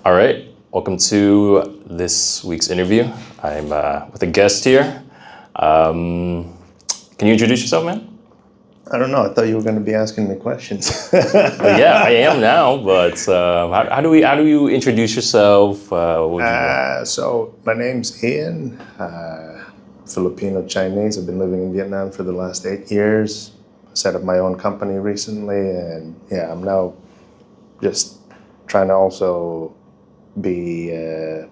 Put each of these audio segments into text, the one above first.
All right, welcome to this week's interview. I'm with a guest here. Can you introduce yourself, man? I don't know. I thought you were going to be asking me questions. Well, yeah, I am now. But how do you introduce yourself? What would you? So my name's Ian, Filipino Chinese. I've been living in Vietnam for the last 8 years. Set up my own company recently, and yeah, I'm now just trying to also be a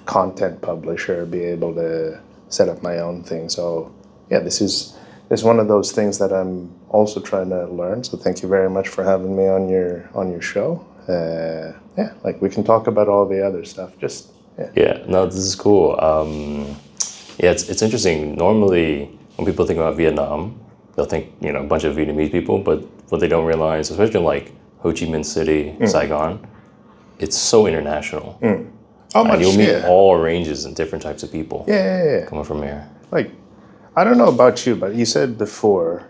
content publisher, be able to set up my own thing. So yeah, this is one of those things that I'm also trying to learn. So thank you very much for having me on your show. Yeah, like we can talk about all the other stuff. Just yeah. Yeah, no, this is cool. Yeah, it's interesting. Normally, when people think about Vietnam, they'll think a bunch of Vietnamese people, but what they don't realize, especially in like Ho Chi Minh City, Saigon, it's so international. How much? And you'll meet Yeah. all ranges and different types of people Yeah. coming from here. Like, I don't know about you, but you said before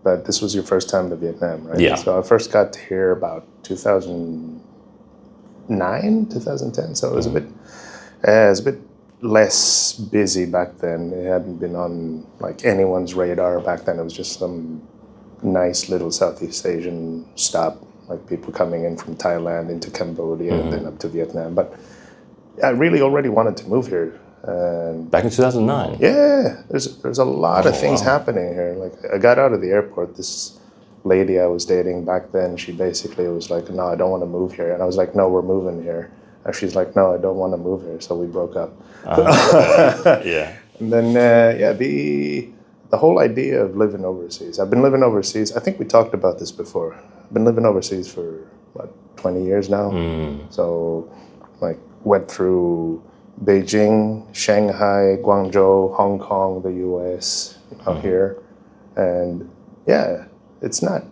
that this was your first time to Vietnam, right? Yeah. So I first got here about 2009, 2010. So it was a bit less busy back then. It hadn't been on like anyone's radar back then. It was just some nice little Southeast Asian stop, like people coming in from Thailand into Cambodia and then up to Vietnam. But I really already wanted to move here. And Back in 2009. yeah, there's a lot of things happening here. Like I got out of the airport, this lady I was dating back then, she basically was like, "No, I don't want to move here." And I was like, "No, we're moving here." And she's like, "No, I don't want to move here." So we broke up. Yeah. And then the whole idea of living overseas. I've been living overseas. I think we talked about this before. I've been living overseas for what 20 years now. So like went through Beijing, Shanghai, Guangzhou, Hong Kong, the U.S. out here, and yeah, it's not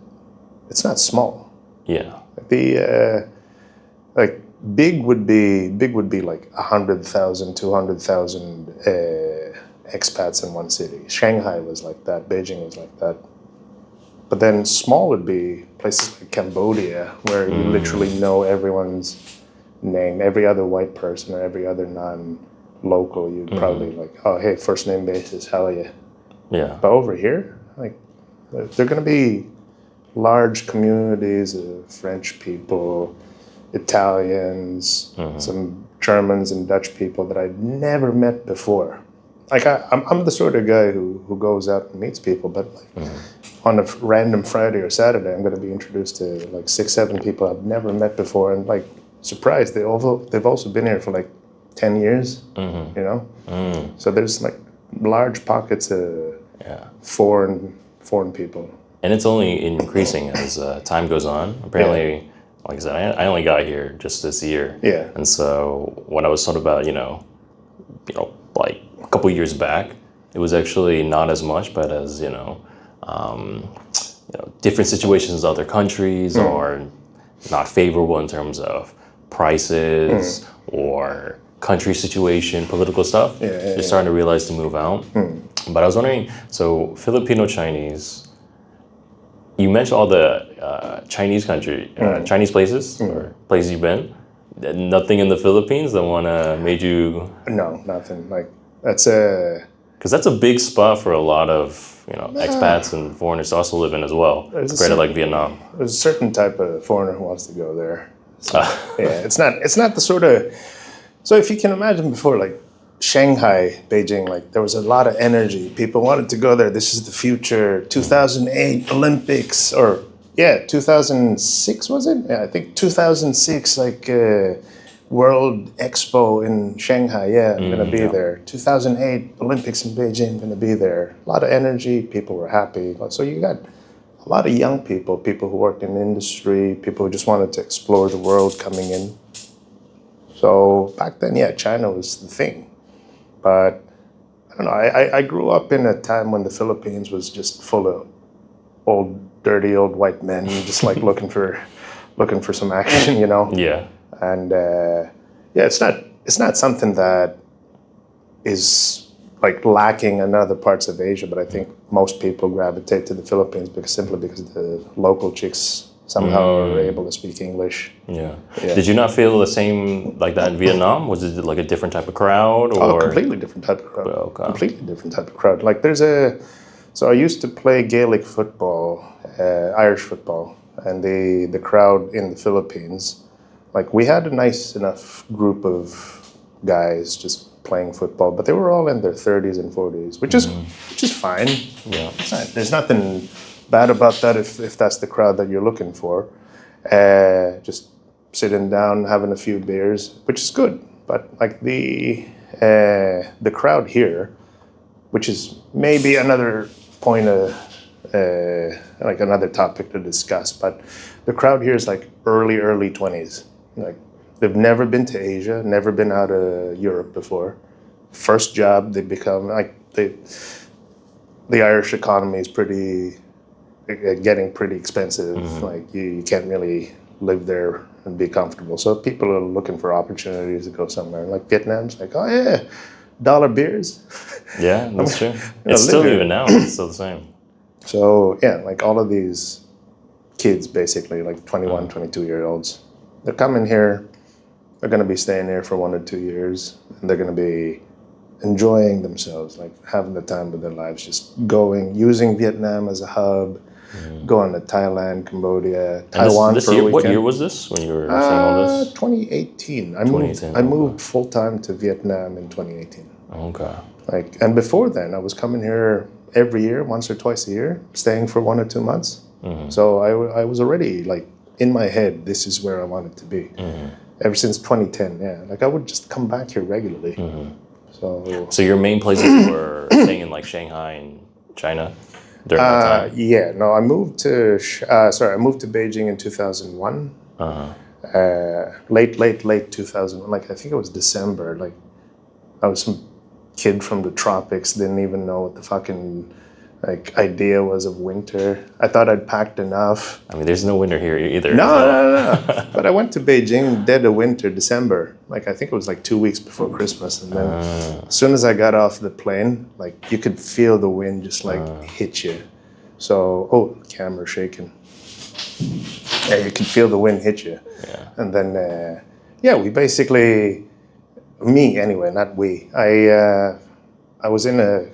small. Yeah. Like big would be like 100,000, 200,000 expats in one city. Shanghai was like that. Beijing was like that. But then small would be places like Cambodia, where you literally know everyone's name, every other white person or every other non-local. You'd probably like, "Oh, hey, first name basis, how are you?" Yeah. But over here, like, there are going to be large communities of French people, Italians, some Germans and Dutch people that I'd never met before. Like I'm the sort of guy who goes out and meets people, but like on a random Friday or Saturday, I'm going to be introduced to like 6-7 people I've never met before, and like surprised they've also been here for like 10 years, So there's like large pockets of foreign people. And it's only increasing as time goes on. Apparently, like I said, I only got here just this year. Yeah. And so when I was told about, like a couple years back, it was actually not as much, but as, different situations in other countries are not favorable in terms of prices or country situation, political stuff. They're starting to realize to move out. But I was wondering, so Filipino Chinese, you mentioned all the Chinese Chinese places or places you've been. Nothing in the Philippines that made you? No, nothing. Like that's because that's a big spot for a lot of expats and foreigners to also live in as well, compared to like Vietnam. There's a certain type of foreigner who wants to go there. So, yeah, it's not the sort of. So if you can imagine before, like Shanghai, Beijing, like there was a lot of energy. People wanted to go there. This is the future. 2008 Olympics, or 2006 was it? Yeah, I think 2006, like World Expo in Shanghai. Yeah, I'm gonna be there. 2008 Olympics in Beijing. I'm gonna be there. A lot of energy. People were happy. So you got a lot of young people who worked in the industry, people who just wanted to explore the world coming in. So back then, China was the thing. But I don't know, I grew up in a time when the Philippines was just full of dirty old white men, just like looking for some action, Yeah. And it's not something that is like lacking in other parts of Asia, but I think most people gravitate to the Philippines simply because the local chicks somehow are able to speak English. Yeah. Did you not feel the same like that in Vietnam? Was it like a different type of crowd, or? Oh, completely different type of crowd. Okay. Completely different type of crowd. Like so I used to play Gaelic football, Irish football, and the crowd in the Philippines, like we had a nice enough group of guys just playing football, but they were all in their 30s and 40s, which is fine. Yeah. There's nothing bad about that if that's the crowd that you're looking for. Just sitting down, having a few beers, which is good. But like the crowd here, which is maybe another point of like another topic to discuss, but the crowd here is like early 20s. Like they've never been to Asia, never been out of Europe before. First job, they become like the Irish economy is getting pretty expensive. Like you can't really live there and be comfortable. So people are looking for opportunities to go somewhere. Like Vietnam's like, oh yeah, $1 beers. Yeah, that's true. It's still even now. It's still the same. So yeah, like all of these kids, basically like 21, 22-year-olds, they're coming here. They're going to be staying here for 1 or 2 years, and they're going to be enjoying themselves, like having the time of their lives, just using Vietnam as a hub, going to Thailand, Cambodia, Taiwan this for a year, weekend. What year was this when you were saying all this? 2018. I moved full time to Vietnam in 2018. Okay. Like, and before then, I was coming here every year, once or twice a year, staying for 1 or 2 months. So I was already like in my head, this is where I wanted to be. Ever since 2010, yeah. Like I would just come back here regularly. So your main places were staying in like Shanghai and China during that time? Yeah, no, I moved to Beijing in 2001. Late 2001. Like I think it was December. Like I was some kid from the tropics, didn't even know what the fucking like idea was of winter. I thought I'd packed enough. I mean, there's no winter here either. No. But I went to Beijing dead of winter, December. Like I think it was like 2 weeks before Christmas, and then as soon as I got off the plane, like you could feel the wind just like hit you. So, camera shaking. Yeah, you could feel the wind hit you. Yeah. And then, we basically, me anyway, not we. I was in a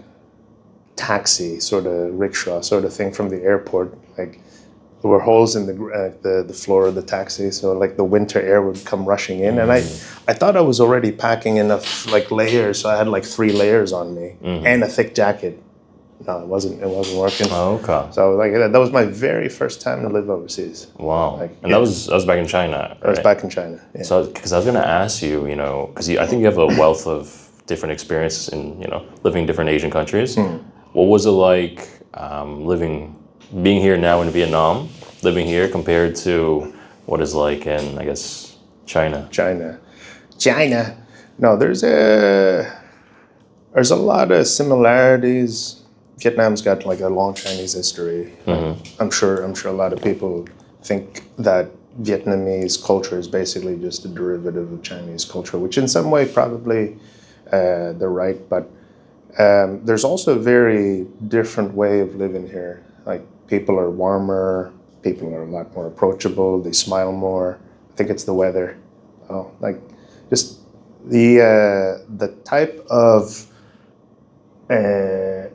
taxi, sort of rickshaw, sort of thing from the airport. Like there were holes in the floor of the taxi, so like the winter air would come rushing in, and I thought I was already packing enough like layers, so I had like 3 layers on me and a thick jacket. No, it wasn't working. Oh, okay. So like that was my very first time to live overseas. Wow. That was back in China, right? I was back in China. Yeah. So because I was going to ask you, because I think you have a wealth of different experiences in living in different Asian countries. What was it like being here now in Vietnam, living here compared to what is like in, I guess, China? China. No, there's a lot of similarities. Vietnam's got like a long Chinese history. I'm sure a lot of people think that Vietnamese culture is basically just a derivative of Chinese culture, which in some way probably they're right, but there's also a very different way of living here. Like people are warmer, people are a lot more approachable, they smile more. I think it's the weather. Like just the type of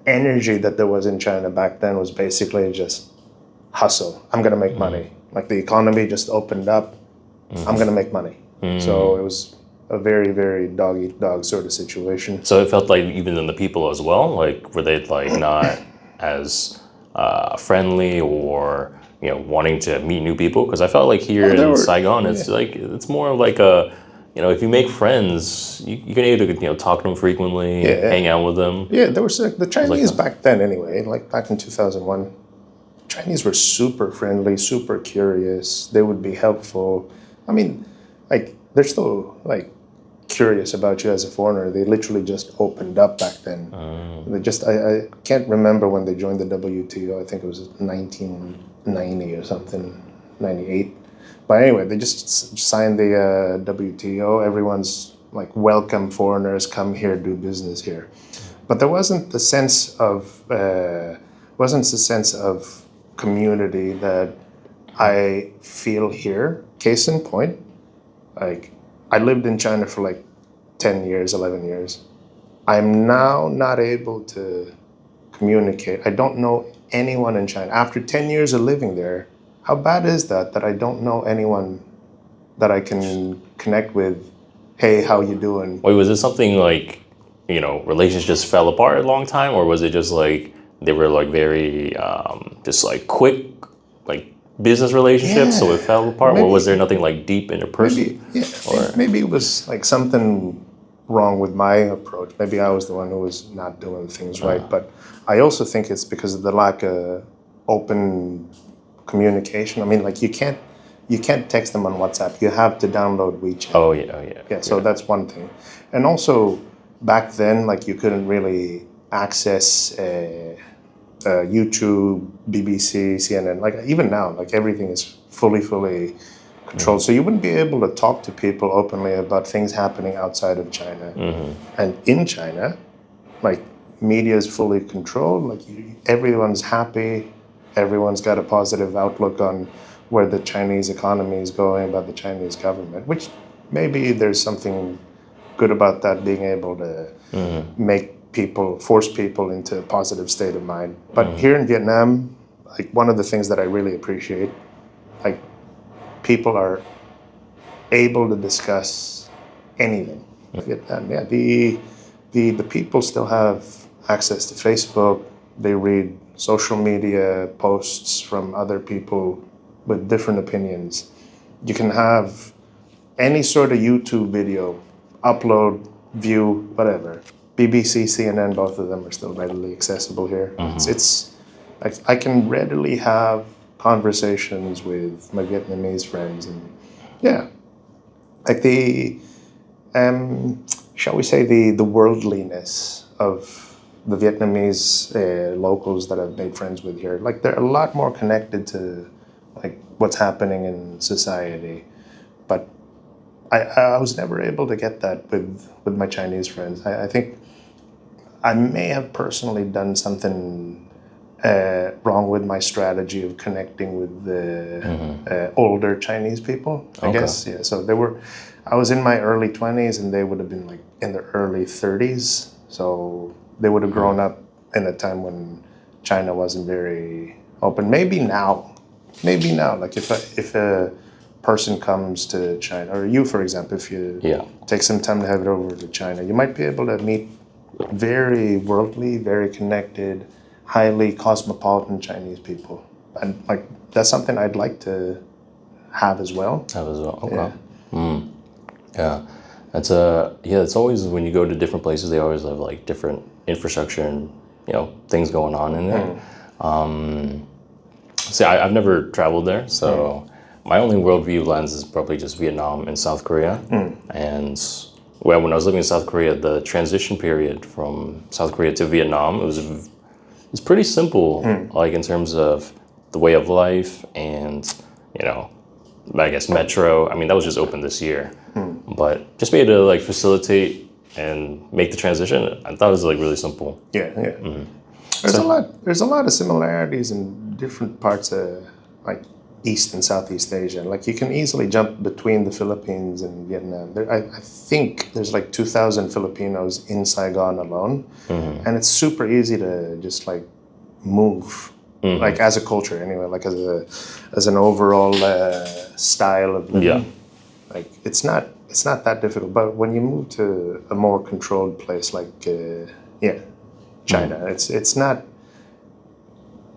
energy that there was in China back then was basically just hustle. I'm gonna make money. Like the economy just opened up. I'm gonna make money. So it was a very, very dog-eat-dog sort of situation. So it felt like even in the people as well, like were they like not as friendly or wanting to meet new people? Because I felt like here in Saigon, it's like it's more like a if you make friends, you can either talk to them frequently, hang out with them. Yeah, there was the Chinese back then anyway. Like back in 2001, Chinese were super friendly, super curious. They would be helpful. I mean, like they're still like curious about you as a foreigner. They literally just opened up back then. I can't remember when they joined the WTO. I think it was 1990 or something, 98. But anyway, they just signed the WTO. Everyone's like, welcome foreigners, come here, do business here. But there wasn't the sense of community that I feel here, case in point, like I lived in China for like 10 years, 11 years. I'm now not able to communicate. I don't know anyone in China. After 10 years of living there, how bad is that I don't know anyone that I can connect with? Hey, how you doing? Wait, was it something like, relations just fell apart a long time, or was it just like they were like very just like quick, like business relationships, so it fell apart, or was there nothing like deep interpersonal? Maybe it was like something wrong with my approach. Maybe I was the one who was not doing things right. But I also think it's because of the lack of open communication. I mean, like you can't text them on WhatsApp. You have to download WeChat. Oh yeah. Yeah, so that's one thing. And also back then, like you couldn't really access YouTube, BBC, CNN. Like even now, like everything is fully controlled. So you wouldn't be able to talk to people openly about things happening outside of China. And in China, like media is fully controlled. Like everyone's happy. Everyone's got a positive outlook on where the Chinese economy is going, about the Chinese government, which maybe there's something good about that, being able to force people into a positive state of mind. But here in Vietnam, like one of the things that I really appreciate, like people are able to discuss anything. Vietnam, yeah, the people still have access to Facebook. They read social media posts from other people with different opinions. You can have any sort of YouTube video, upload, view, whatever. BBC, CNN, both of them are still readily accessible here. It's I can readily have conversations with my Vietnamese friends, and yeah, like the shall we say the worldliness of the Vietnamese locals that I've made friends with here. Like they're a lot more connected to like what's happening in society, but I was never able to get that with my Chinese friends. I think I may have personally done something wrong with my strategy of connecting with the older Chinese people, I guess. Yeah. So I was in my early 20s and they would have been like in their early 30s. So they would have grown up in a time when China wasn't very open. Maybe now, like if a person comes to China, or you, for example, if you take some time to head over to China, you might be able to meet very worldly, very connected, highly cosmopolitan Chinese people. And like that's something I'd like to have as well. Okay. Yeah. It's always when you go to different places, they always have like different infrastructure and things going on in there. See, I've never traveled there, so my only worldview lens is probably just Vietnam and South Korea. And when I was living in South Korea, the transition period from South Korea to Vietnam, it was pretty simple, like in terms of the way of life and I guess metro. I mean, that was just open this year, but just be able to like facilitate and make the transition. I thought it was like really simple. Yeah. There's a lot of similarities in different parts of like East and Southeast Asia. Like you can easily jump between the Philippines and Vietnam. I think there's like 2,000 Filipinos in Saigon alone, and it's super easy to just like move. Like as a culture, anyway. Like as an overall style of living. Yeah. Like it's not that difficult. But when you move to a more controlled place like China, it's not.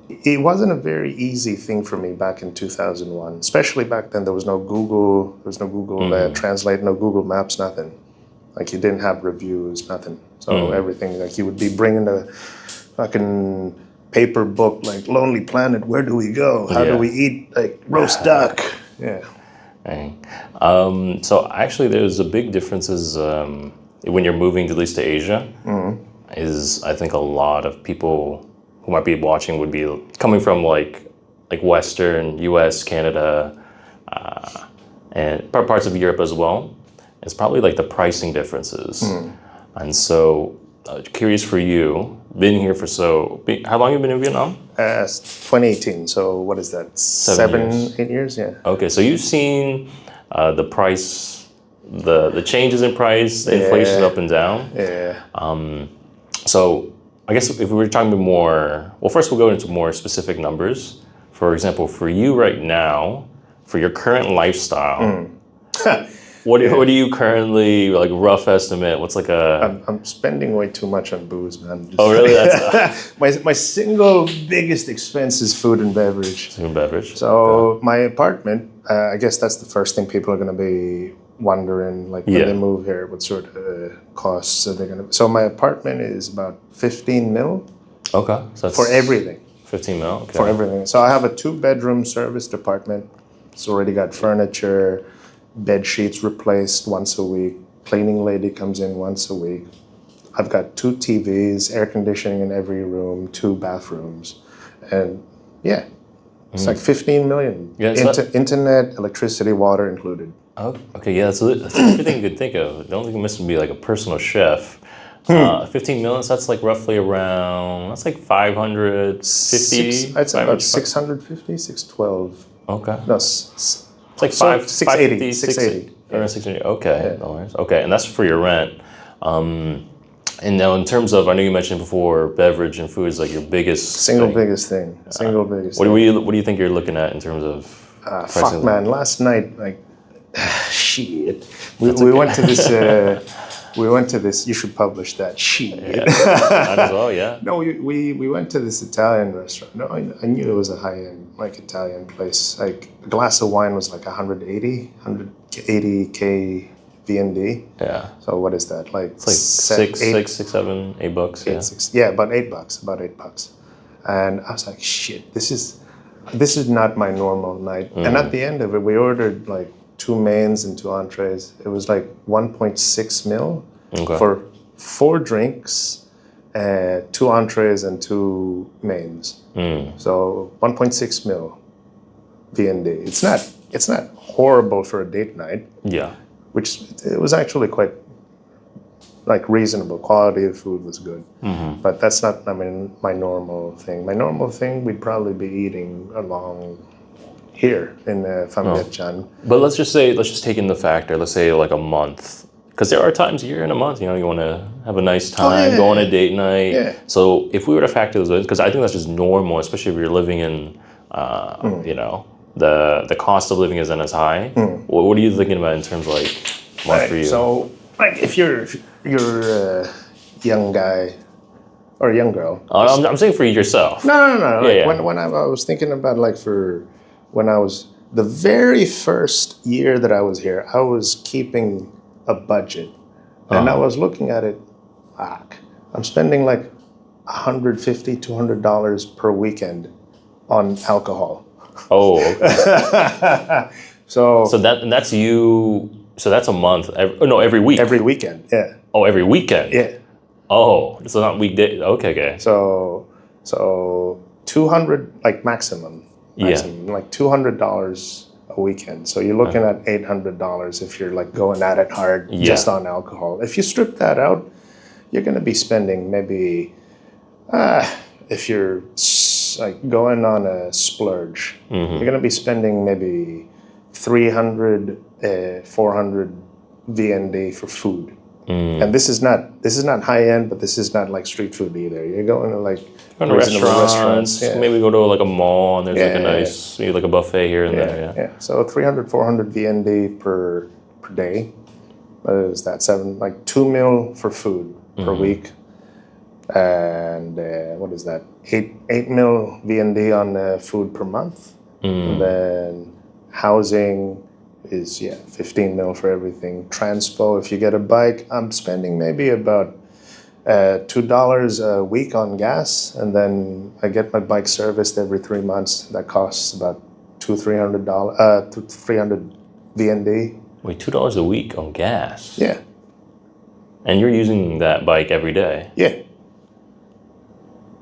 It wasn't a very easy thing for me back in 2001, especially back then. There was no Google. Translate, no Google Maps, nothing. Like you didn't have reviews, nothing. So everything, like you would be bringing a fucking paper book, like Lonely Planet. Where do we go? How do we eat like roast duck? Yeah. Dang. So actually, there's a big differences when you're moving at least to Asia. Is I think a lot of people who might be watching would be coming from like Western U.S., Canada, and parts of Europe as well. It's probably like the pricing differences. And so, curious for you, been here for how long have you been in Vietnam? 2018. So what is that? 8 years? Yeah. Okay, so you've seen the price, the changes in price, the inflation up and down. Yeah. So I guess if we were talking more, well, first we'll go into more specific numbers. For example, for you right now, for your current lifestyle, what do you currently, like, rough estimate? What's like I'm spending way too much on booze, man. Oh, really? That's my single biggest expense is food and beverage. food and beverage. So my apartment, I guess that's the first thing people are going to be wondering, like when they move here, what sort of costs are they going to? So my apartment is about 15 mil. Okay, so that's for everything. 15 mil. Okay. For everything. So I have a 2-bedroom serviced apartment. It's already got furniture, bed sheets replaced once a week. Cleaning lady comes in once a week. I've got 2 TVs, air conditioning in every room, 2 bathrooms, and it's like 15 million. Yeah, internet, electricity, water included. Oh, okay, yeah, that's everything you could think of. The only thing missing would be like a personal chef. 15 million, so that's like roughly around, that's like 550. I'd say about 650, 612. Okay. No, it's like 680. 680. Around 680. Okay. Dollars. Okay, and that's for your rent. And now in terms of, I know you mentioned before, beverage and food is like your biggest biggest thing. What do you think you're looking at in terms of pricing? Fuck, man. Last night, like, shit. We went to this. We went to this. You should publish that. Shit. Yeah, might as well. Yeah. No, we went to this Italian restaurant. No, I knew it was a high-end, like, Italian place. Like, a glass of wine was like 180K VND. Yeah. So what is that? Like, it's like $6, $7, $8. Yeah. About $8. And I was like, shit. This is not my normal night. And at the end of it, we ordered like 2 mains and 2 entrees. It was like 1.6 mil for 4 drinks, 2 entrees and 2 mains. So 1.6 mil VND. It's not horrible for a date night. Yeah. Which it was actually quite like reasonable. Quality of food was good. But that's not, my normal thing. My normal thing, we'd probably be eating along here in Pham Viet Chan. But let's just take in the factor, let's say like a month. Because there are times a year in a month, you want to have a nice time, go on a date night. Yeah. So if we were to factor those in, because I think that's just normal, especially if you're living in, the cost of living isn't as high. What are you thinking about in terms of like month for you? So like if you're a young guy or a young girl. I'm saying for yourself. No. Like when I was thinking about like when I was the very first year that I was here, I was keeping a budget, and I was looking at it. I'm spending like $150, $200 per weekend on alcohol. Oh, okay. So that's you. So that's a month. Every week. Every weekend, yeah. Oh, every weekend. Yeah. Oh, so not weekday. Okay. So 200 like maximum, like $200 a weekend. So you're looking at $800 if you're like going at it hard just on alcohol. If you strip that out, you're going to be spending maybe, if you're like going on a splurge, you're going to be spending maybe 300, 400 VND for food. And this is not high end, but this is not like street food either. You're going to like restaurants. Maybe go to like a mall and there's like a nice, maybe like a buffet here and there. Yeah. So 300, 400 VND per day. What is that? 2 mil for food per week. And what is that? 8 mil VND on food per month. And then housing is 15 mil for everything. Transpo, if you get a bike, I'm spending maybe about $2 a week on gas, and then I get my bike serviced every 3 months. That costs about $300 VND. Wait, $2 a week on gas? Yeah. And you're using that bike every day? Yeah.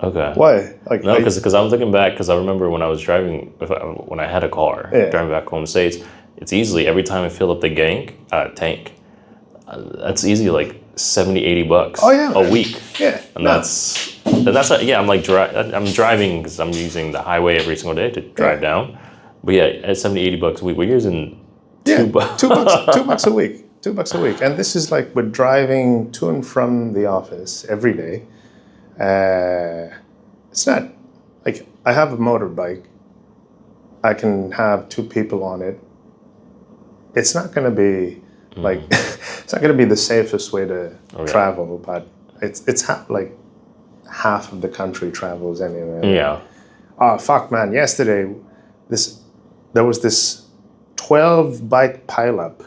Okay. Why? No, because I'm looking back, because I remember when I was driving, when I had a car, driving back home States, it's easily, every time I fill up the tank, that's easy like $70, $80 a week. Yeah. And that's That's I'm like I'm driving because I'm using the highway every single day to drive down. But yeah, at 70, $80 a week, we're using $2. $2 a week. $2 a week. And this is like we're driving to and from the office every day. It's not like I have a motorbike. I can have 2 people on it. It's not going to be like it's not going to be the safest way to travel, but it's like half of the country travels anyway. Yeah. Oh fuck, man! Yesterday, there was this 12 bike pileup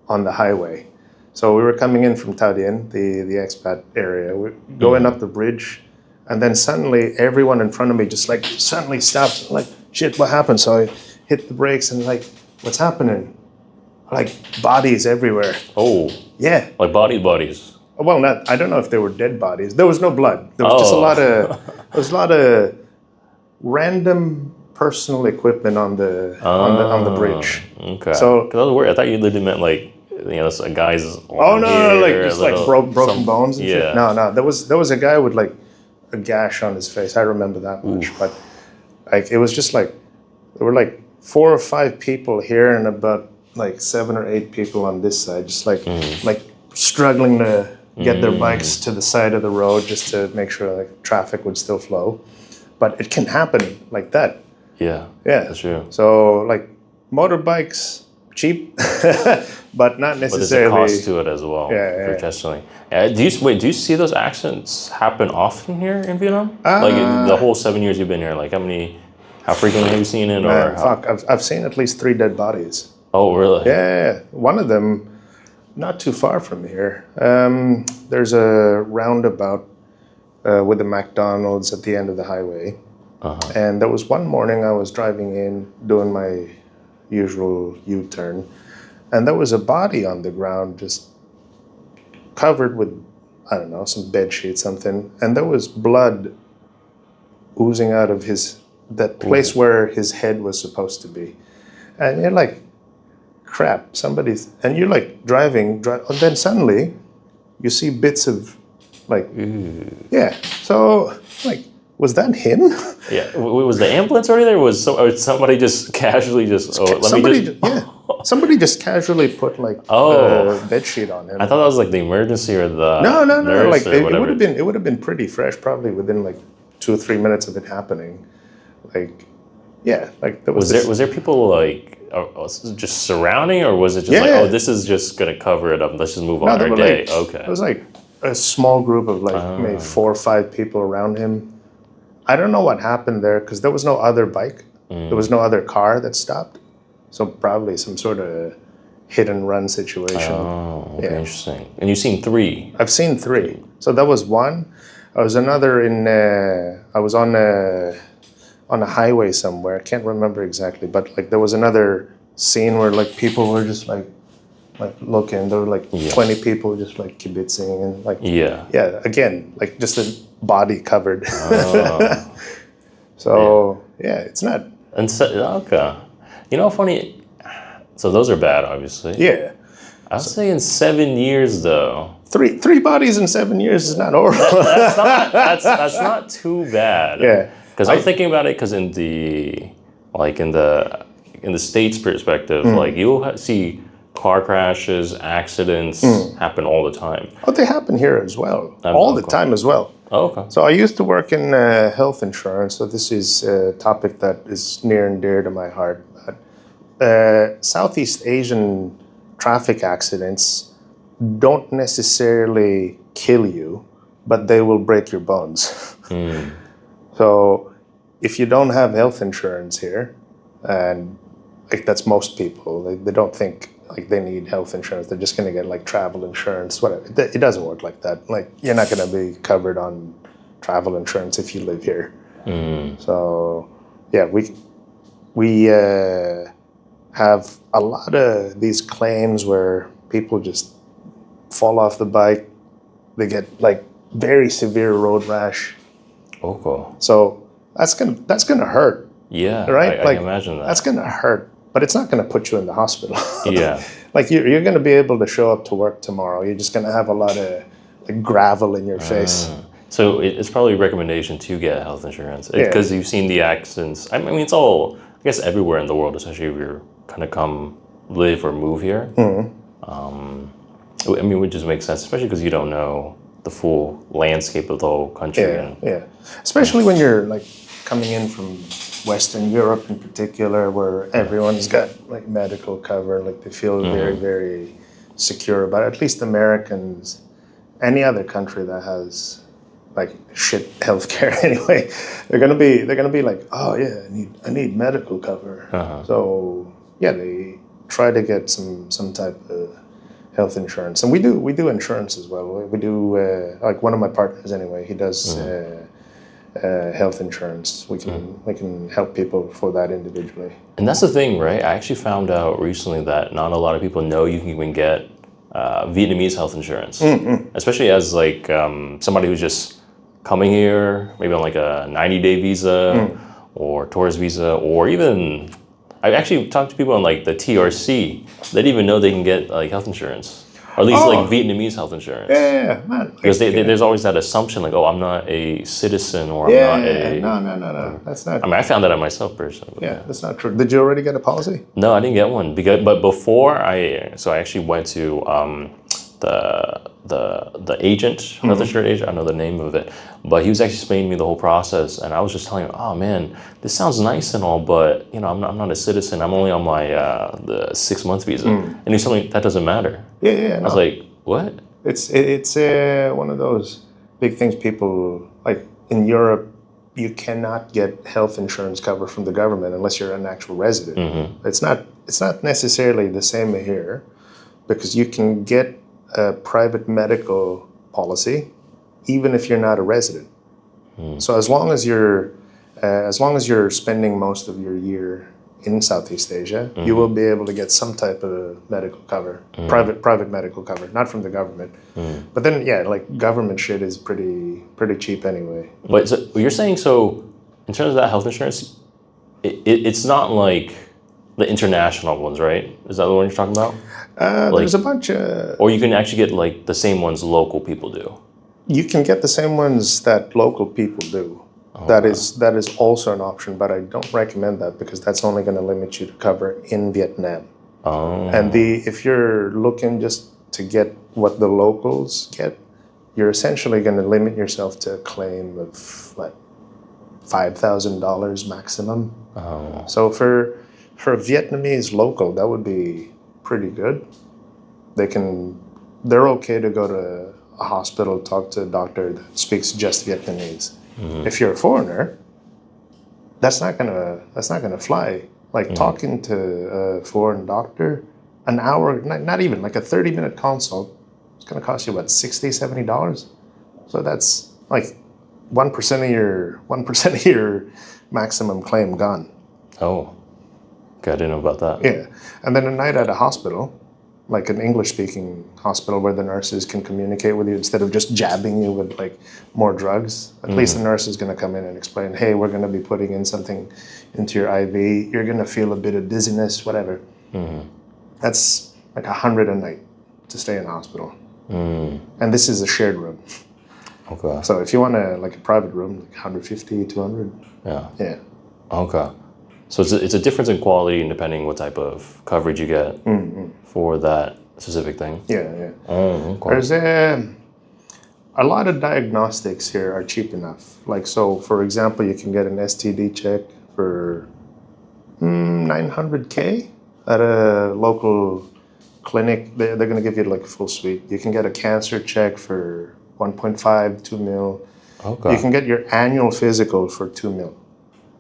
on the highway. So we were coming in from Taudien, the expat area. We're going up the bridge, and then suddenly everyone in front of me just like suddenly stopped. Like, shit, what happened? So I hit the brakes and like, what's happening? Like bodies everywhere. Oh. Yeah. Like bodies. Well, I don't know if they were dead bodies. There was no blood. There was just a lot of random personal equipment on the bridge. Okay. So I was worried. I thought you literally meant like a guy's. Oh no, like just like broken bones and shit. Yeah. No, there was a guy with like a gash on his face. I remember that much. But like it was just like there were like 4 or 5 people here and about like 7 or 8 people on this side, just like struggling to get their bikes to the side of the road just to make sure like traffic would still flow. But it can happen like that. Yeah. Yeah. That's true. So like motorbikes, cheap, but not necessarily. But there's a cost to it as well. Yeah. Traditionally. Do you see those accidents happen often here in Vietnam? Like the whole 7 years you've been here, like how frequently have you seen it? Man, I've seen at least 3 dead bodies. Oh, really? Yeah. One of them, not too far from here. There's a roundabout with the McDonald's at the end of the highway. And there was one morning I was driving in, doing my usual U-turn, and there was a body on the ground just covered with, I don't know, some bed sheet, something, and there was blood oozing out of that place where his head was supposed to be. And you're like, crap, and you're like driving, and then suddenly you see bits of like, so like, was that him? Yeah, was the ambulance already there? Or somebody just casually somebody just casually put like a bed sheet on him. I thought that was like the emergency or the no. Like it would have been pretty fresh, probably within like 2 or 3 minutes of it happening. Like, yeah, like there was there people like just surrounding, or was it just this is just gonna cover it up? Let's just move on our day. Okay, it was like a small group of like maybe 4 or 5 people around him. I don't know what happened there because there was no other bike. There was no other car that stopped. So probably some sort of hit and run situation. Oh, okay, interesting. And you've seen 3? I've seen 3. So that was one. I was another I was on a highway somewhere. I can't remember exactly, but like there was another scene where like people were just like looking. There were like 20 people just like kibitzing and like again like just a body covered. It's not. And okay, funny. So those are bad, obviously. Yeah, I was saying 7 years though. 3 bodies in 7 years is not horrible. That's not too bad. Yeah, because I'm thinking about it because in the States perspective, like you'll see car crashes, accidents happen all the time. Oh, they happen here as well, all the time as well. Oh, okay. So I used to work in health insurance, so this is a topic that is near and dear to my heart. Southeast Asian traffic accidents don't necessarily kill you, but they will break your bones. So if you don't have health insurance here, and like that's most people, they don't think like they need health insurance. They're just going to get like travel insurance, whatever. It doesn't work like that. Like you're not going to be covered on travel insurance if you live here. So yeah, we have a lot of these claims where people just fall off the bike. They get like very severe road rash. Okay. So that's gonna hurt. Yeah. Right. I can imagine that. That's gonna hurt. But it's not going to put you in the hospital. Yeah. Like you're going to be able to show up to work tomorrow. You're just going to have a lot of like gravel in your face. So it's probably a recommendation to get health insurance because you've seen the accidents. I mean, it's all, I guess, everywhere in the world, especially if you're kind of come live or move here. I mean, which just makes sense, especially because you don't know the full landscape of the whole country. Especially when you're like coming in from Western Europe in particular, where everyone's got like medical cover, like they feel very, very secure about it. At least Americans, any other country that has like shit healthcare anyway, they're gonna be like, oh yeah, I need medical cover. So yeah, they try to get some type of health insurance, and we do insurance as well. We do like one of my partners anyway. He does health insurance. We can help people for that individually. And that's the thing, right? I actually found out recently that not a lot of people know you can even get Vietnamese health insurance, especially as like somebody who's just coming here, maybe on like a 90-day visa or tourist visa, or even I actually talked to people on like the TRC. They didn't even know they can get like health insurance, or at least like Vietnamese health insurance. Yeah, man. Because there's always that assumption, like, oh, I'm not a citizen, or I'm not a. No. That's not. I mean, I found that out myself personally. Yeah, that's not true. Did you already get a policy? No, I didn't get one but before I actually went to the agent, health insurance agent. I don't know the name of it, but he was actually explaining to me the whole process, and I was just telling him, oh man, this sounds nice and all, but you know, I'm not a citizen. I'm only on my the 6-month visa, and he's telling me that doesn't matter. Yeah. I was like, what? It's one of those big things. People like in Europe, you cannot get health insurance cover from the government unless you're an actual resident. It's not necessarily the same here, because you can get a private medical policy even if you're not a resident. So as long as you're spending most of your year in Southeast Asia, you will be able to get some type of medical cover, private medical cover, not from the government. But then like government shit is pretty cheap anyway. But so you're saying, so in terms of that health insurance, it's not like the international ones, right? Is that the one you're talking about? There's a bunch of... Or you can actually get like the same ones local people do. You can get the same ones that local people do. That is also an option, but I don't recommend that because that's only going to limit you to cover in Vietnam. And if you're looking just to get what the locals get, you're essentially going to limit yourself to a claim of like $5,000 maximum. So for a Vietnamese local, that would be pretty good. They're okay to go to a hospital, talk to a doctor that speaks just Vietnamese. If you're a foreigner, that's not gonna fly. Like talking to a foreign doctor, an hour, not even like a 30-minute consult, it's gonna cost you about $60, $70. So that's like 1% of your maximum claim gone. Oh, okay, I didn't know about that. Yeah, and then a night at a hospital, like an English-speaking hospital where the nurses can communicate with you instead of just jabbing you with like more drugs. At least the nurse is going to come in and explain, hey, we're going to be putting in something into your IV. You're going to feel a bit of dizziness, whatever. That's like $100 a night to stay in the hospital. And this is a shared room. Okay. So if you want like a private room, like 150, 200. Yeah. Okay. So it's a difference in quality depending what type of coverage you get for that specific thing. Yeah. Okay. There's a lot of diagnostics here are cheap enough. Like, so for example, you can get an STD check for $900K at a local clinic. They're going to give you like a full suite. You can get a cancer check for 1.5, 2 mil. Okay. You can get your annual physical for 2 mil.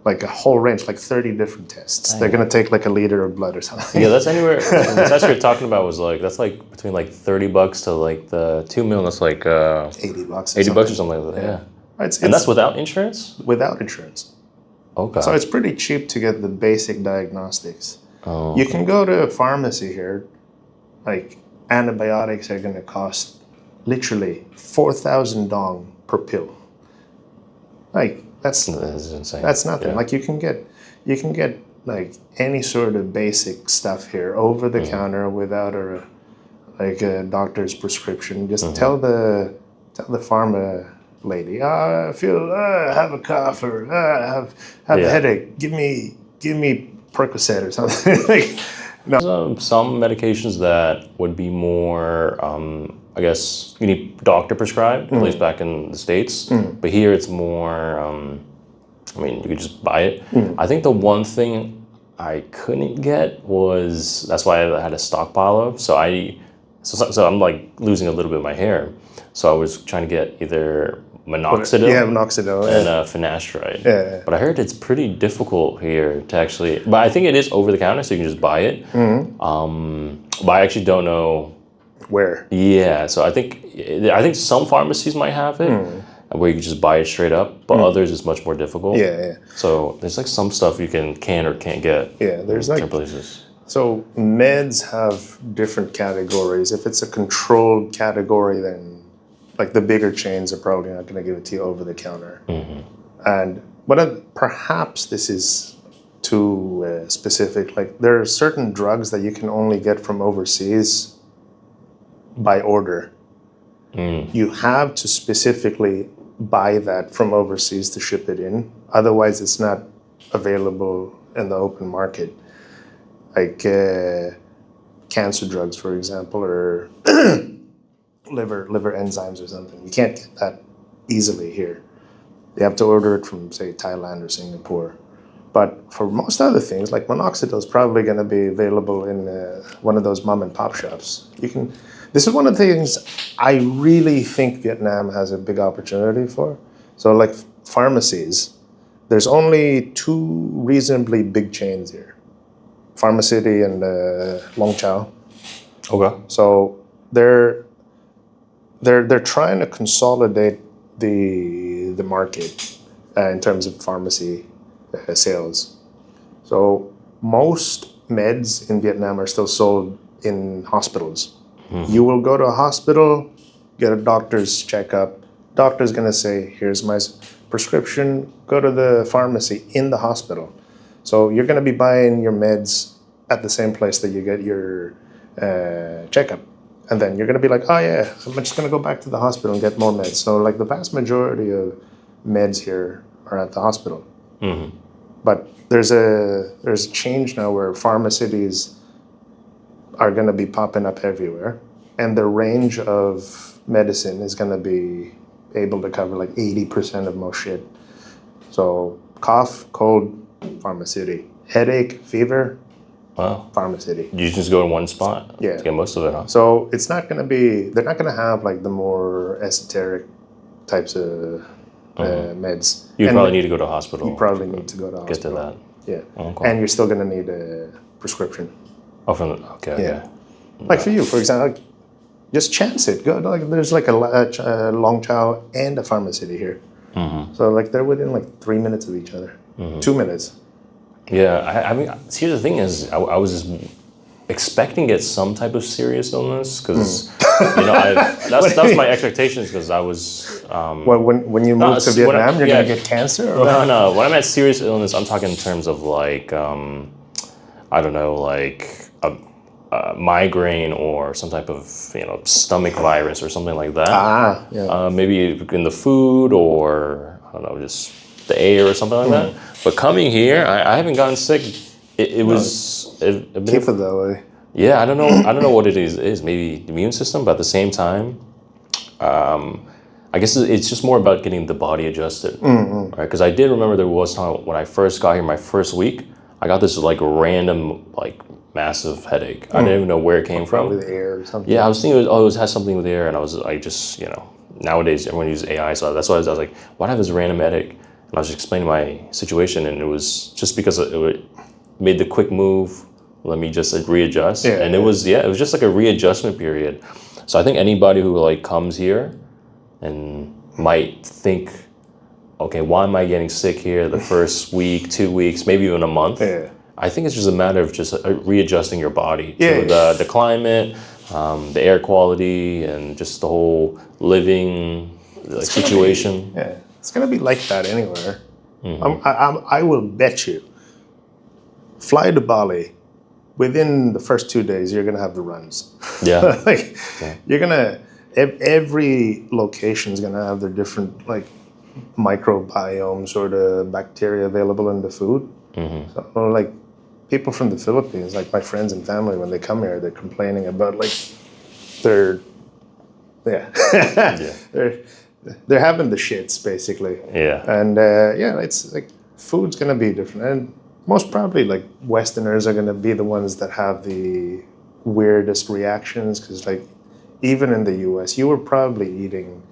Like a whole range, like 30 different tests. Dang. They're gonna take like a liter of blood or something. Yeah, that's anywhere. The test you're talking about was like, that's like between like $30 to like the 2 mil. That's like $80. $80 or something like that. Yeah. And that's without insurance. Without insurance. Okay. So it's pretty cheap to get the basic diagnostics. You can go to a pharmacy here. Like antibiotics are gonna cost literally 4,000 dong per pill. Like. That's insane. That's nothing. Yeah. Like you can get like any sort of basic stuff here over the counter without a doctor's prescription. Just tell the pharma lady. I feel I have a cough or have a headache. Give me Percocet or something. Like, no. Some medications that would be more, I guess, you need doctor prescribed, at least back in the States. But here it's more, I mean, you could just buy it. I think the one thing I couldn't get was, that's why I had a stockpile of. So I'm like losing a little bit of my hair. So I was trying to get either minoxidil, minoxidil and finasteride. Yeah. But I heard it's pretty difficult here to actually, but I think it is over the counter, so you can just buy it. But I actually don't know where. Yeah, so I think some pharmacies might have it, where you can just buy it straight up, but others it's much more difficult. Yeah. So there's like some stuff you can or can't get. Yeah, there's like places. So meds have different categories. If it's a controlled category, then like the bigger chains are probably not going to give it to you over the counter. But perhaps this is too specific. Like there are certain drugs that you can only get from overseas by order. You have to specifically buy that from overseas to ship it in. Otherwise, it's not available in the open market. Like cancer drugs, for example, or liver enzymes or something. You can't get that easily here. You have to order it from, say, Thailand or Singapore. But for most other things, like minoxidil is probably going to be available in one of those mom and pop shops. This is one of the things I really think Vietnam has a big opportunity for. So like pharmacies, there's only two reasonably big chains here. Pharmacity and Long Chow. Okay. So they're trying to consolidate the market in terms of pharmacy sales. So most meds in Vietnam are still sold in hospitals. You will go to a hospital, get a doctor's checkup. Doctor's going to say, here's my prescription. Go to the pharmacy in the hospital. So you're going to be buying your meds at the same place that you get your checkup. And then you're going to be like, oh yeah, I'm just going to go back to the hospital and get more meds. So like the vast majority of meds here are at the hospital. But there's a change now where pharmacies are going to be popping up everywhere. And the range of medicine is going to be able to cover like 80% of most shit. So cough, cold, pharmacy. Headache, fever, pharmacy. You just go in one spot to get most of it, huh? So it's not going to be, they're not going to have like the more esoteric types of meds. You probably need to go to a hospital. You probably need to go to a hospital. Get to that. Yeah. Okay. And you're still going to need a prescription. Oh, okay. Like for you, for example, like, just chance it. Go like there's like a Long Chow and a pharmacy here. So like they're within like 3 minutes of each other. 2 minutes. Yeah, I mean, here's the thing is, I was just expecting to get some type of serious illness because that was my expectations because I was. Well, when you move to Vietnam, you're gonna get cancer. Or? No. When I meant serious illness, I'm talking in terms of like, I don't know, like a migraine or some type of stomach virus or something like that. Maybe in the food or I don't know, just the air or something like that. But coming here, I haven't gotten sick. It was keep it that way. Yeah, I don't know what it is. Maybe the immune system, but at the same time, I guess it's just more about getting the body adjusted, right? Because I did remember there was time when I first got here, my first week, I got this like random like massive headache. I didn't even know where it came from. Probably the air or something. Yeah, I was thinking it has something with the air, and I just nowadays everyone uses AI, so that's why I was like, why do I have this random headache? And I was just explaining my situation, and it was just because it made the quick move. Let me just readjust, and it was just like a readjustment period. So I think anybody who like comes here and might think, okay, why am I getting sick here the first week, 2 weeks, maybe even a month? Yeah. I think it's just a matter of just readjusting your body to the climate, the air quality, and just the whole living situation. It's gonna be like that anywhere. I will bet you. Fly to Bali. Within the first 2 days, you're gonna have the runs. Yeah. You're gonna every location is going to have their different like microbiomes or the bacteria available in the food. So like people from the Philippines, like my friends and family, when they come here, they're complaining about like their Yeah. they're having the shits basically. Yeah. And it's like food's gonna be different, and most probably like Westerners are gonna be the ones that have the weirdest reactions, because like even in the U.S., you were probably eating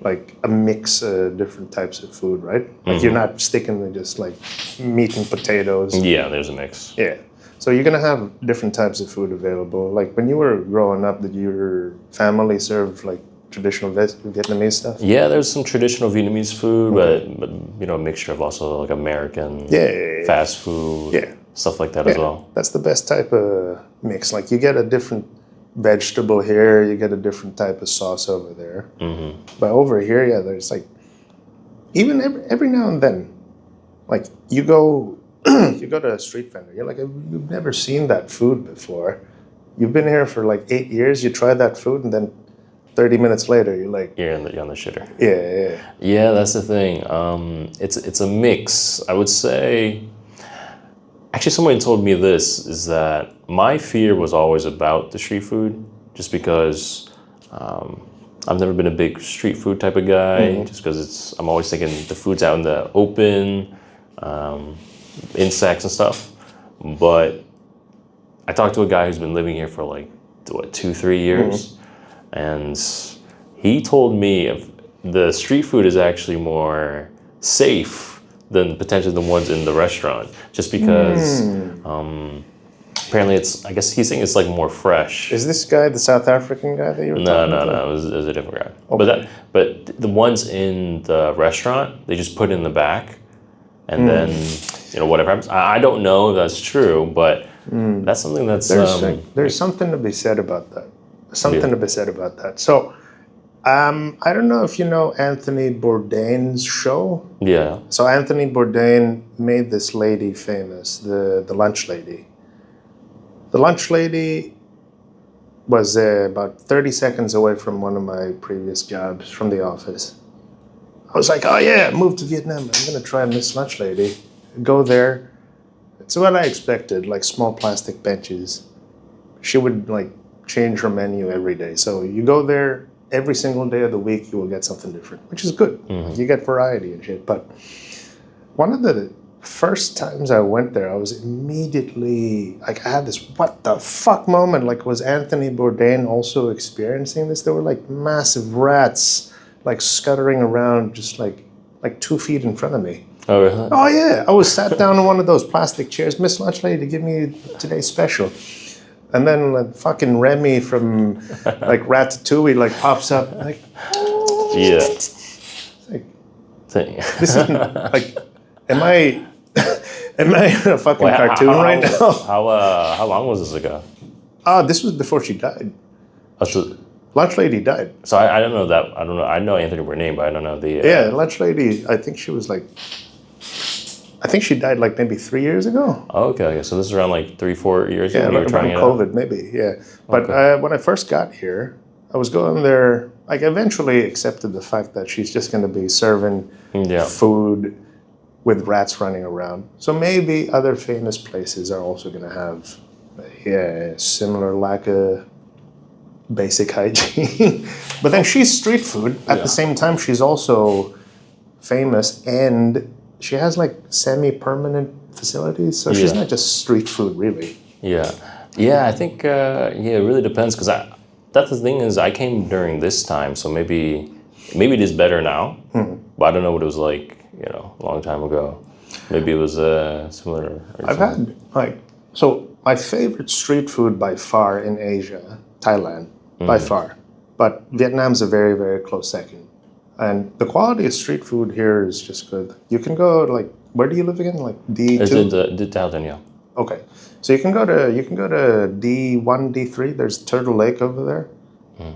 like a mix of different types of food, right? Like you're not sticking to just like meat and potatoes. Yeah, there's a mix. Yeah. So you're gonna have different types of food available. Like when you were growing up, did your family serve like traditional Vietnamese stuff? Yeah, there's some traditional Vietnamese food, but you know, a mixture of also like American fast food, stuff like that as well. That's the best type of mix. Like you get a different vegetable here, you get a different type of sauce over there. But over here, there's like even every now and then, like you go you go to a street vendor, you're like, you've never seen that food before. You've been here for like 8 years, you try that food, and then 30 minutes later, you're like... You're on the shitter. Yeah. Yeah, that's the thing. It's a mix. I would say... Actually, someone told me this, is that my fear was always about the street food, just because I've never been a big street food type of guy, just because I'm always thinking the food's out in the open, insects and stuff. But I talked to a guy who's been living here for like, 2-3 years, and he told me the street food is actually more safe than potentially the ones in the restaurant, just because apparently I guess he's saying it's like more fresh. Is this guy the South African guy that you were talking about? No, it was a different guy. Okay. But the ones in the restaurant, they just put in the back, and then whatever happens. I don't know if that's true, but that's something that's there's something to be said about that. To be said about that. So, I don't know if you know Anthony Bourdain's show. Yeah. So Anthony Bourdain made this lady famous, the lunch lady. The lunch lady was about 30 seconds away from one of my previous jobs from the office. I was like, oh yeah, moved to Vietnam. I'm gonna try Miss Lunch Lady. Go there. It's what I expected, like small plastic benches. She would like change her menu every day. So you go there every single day of the week, you will get something different, which is good. You get variety and shit. But one of the first times I went there, I was immediately like, I had this what the fuck moment. Like, was Anthony Bourdain also experiencing this? There were like massive rats like scuttering around just like 2 feet in front of me. Oh, really? Oh yeah, I was sat down on one of those plastic chairs. Miss Lunch Lady, give me today's special. And then like, fucking Remy from like Ratatouille like pops up like, yeah. Like, this isn't like, am I in a fucking cartoon right now? How long was this ago? This was before she died. Oh, so, Lunch Lady died. So I don't know that. I don't know. I know Anthony Bourdain, but I don't know the. Yeah, Lunch Lady. I think she was like. I think she died like maybe 3 years ago. Oh, okay. So this is around like 3-4 years ago. Yeah, when you were trying around COVID, maybe. Yeah, but when I first got here, I was going there. Like, eventually accepted the fact that she's just going to be serving food with rats running around. So maybe other famous places are also going to have, similar lack of basic hygiene. But then she's street food. At the same time, she's also famous, and she has like semi-permanent facilities. So she's not just street food, really. Yeah. I think it really depends, because that's the thing is I came during this time, so maybe it is better now. But I don't know what it was like, a long time ago. Maybe it was similar. I've had so my favorite street food by far in Asia, Thailand, by far. But Vietnam's a very, very close second. And the quality of street food here is just good. You can go where do you live again? Like D2? It's in Dalton, yeah. Okay, so you can go to D1, D3. There's Turtle Lake over there.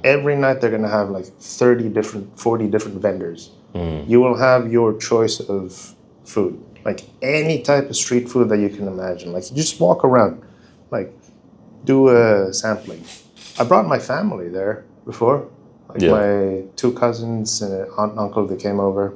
Every night they're gonna have like 40 different vendors. You will have your choice of food, like any type of street food that you can imagine. Like, you just walk around, like do a sampling. I brought my family there before. Like my 2 cousins and an aunt and uncle, they came over.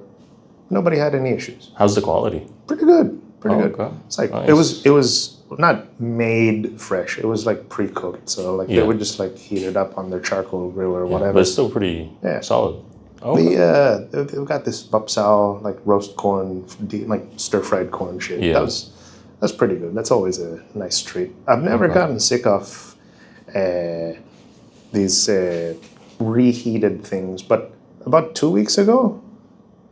Nobody had any issues. How's the quality? Pretty good. Pretty good. Okay. It's like Nice. it was not made fresh. It was like pre-cooked. So like they would just like heat it up on their charcoal grill or whatever. But it's still pretty solid. Okay. They've got this bapsao, like roast corn, like stir-fried corn shit. Yeah. That's pretty good. That's always a nice treat. I've never gotten sick of these reheated things, but about 2 weeks ago,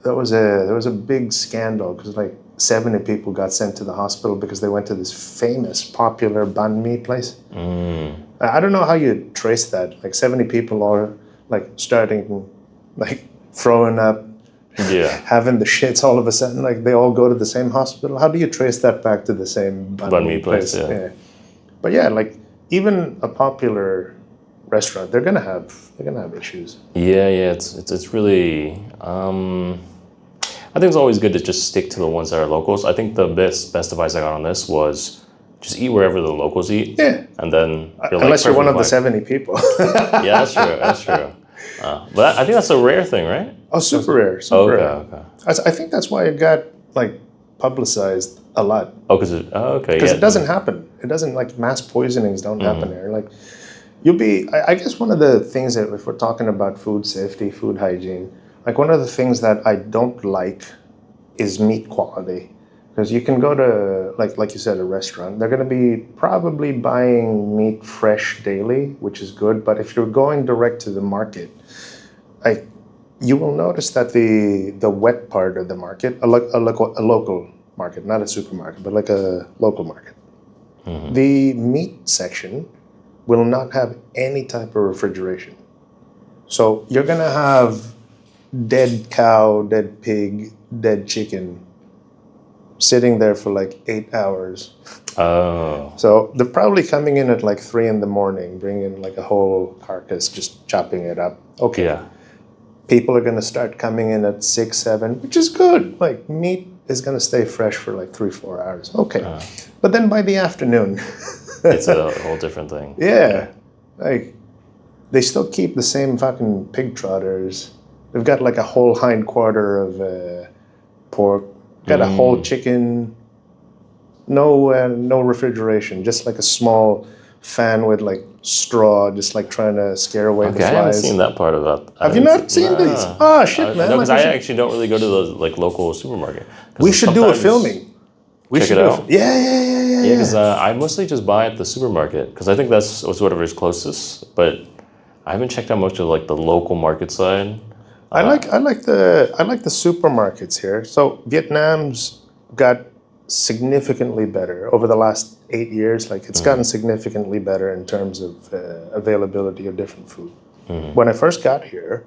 there was a big scandal because like 70 people got sent to the hospital because they went to this famous, popular banh mi place. I don't know how you trace that. Like 70 people are like starting, like throwing up, having the shits all of a sudden. Like they all go to the same hospital. How do you trace that back to the same banh mi place? Yeah. But yeah, like even a popular restaurant, they're gonna have issues. Yeah. It's really. I think it's always good to just stick to the ones that are locals. I think the best advice I got on this was just eat wherever the locals eat. Yeah. And then unless you're one of the 70 people. Yeah, that's true. That's true. But I think that's a rare thing, right? Oh, super rare. Super rare. Okay. I think that's why it got like publicized a lot. Oh, because it doesn't happen. It doesn't, like, mass poisonings don't happen there. Like I guess one of the things that if we're talking about food safety, food hygiene, like one of the things that I don't like is meat quality. Because you can go to, like you said, a restaurant. They're going to be probably buying meat fresh daily, which is good. But if you're going direct to the market, like you will notice that the wet part of the market, a local market, not a supermarket, but like a local market, the meat section will not have any type of refrigeration. So you're going to have dead cow, dead pig, dead chicken sitting there for like 8 hours. Oh. So they're probably coming in at like 3 a.m, bringing like a whole carcass, just chopping it up. Okay. Yeah. People are going to start coming in at 6, 7, which is good. Like meat is going to stay fresh for like 3-4 hours. Okay. But then by the afternoon, it's a whole different thing. Yeah. Like they still keep the same fucking pig trotters. They've got like a whole hind quarter of pork. Got a whole chicken, no refrigeration, just like a small fan with like straw, just like trying to scare away the flies. I haven't seen that part of that. Have you not seen these? Oh shit, man! No, because I actually don't really go to the like local supermarket. We should do a filming. We check should it out. Yeah. Yeah, because I mostly just buy at the supermarket because I think that's whatever is closest. But I haven't checked out much of like the local market side. I like the supermarkets here. So Vietnam's got significantly better over the last 8 years. Like it's gotten significantly better in terms of availability of different food. When I first got here,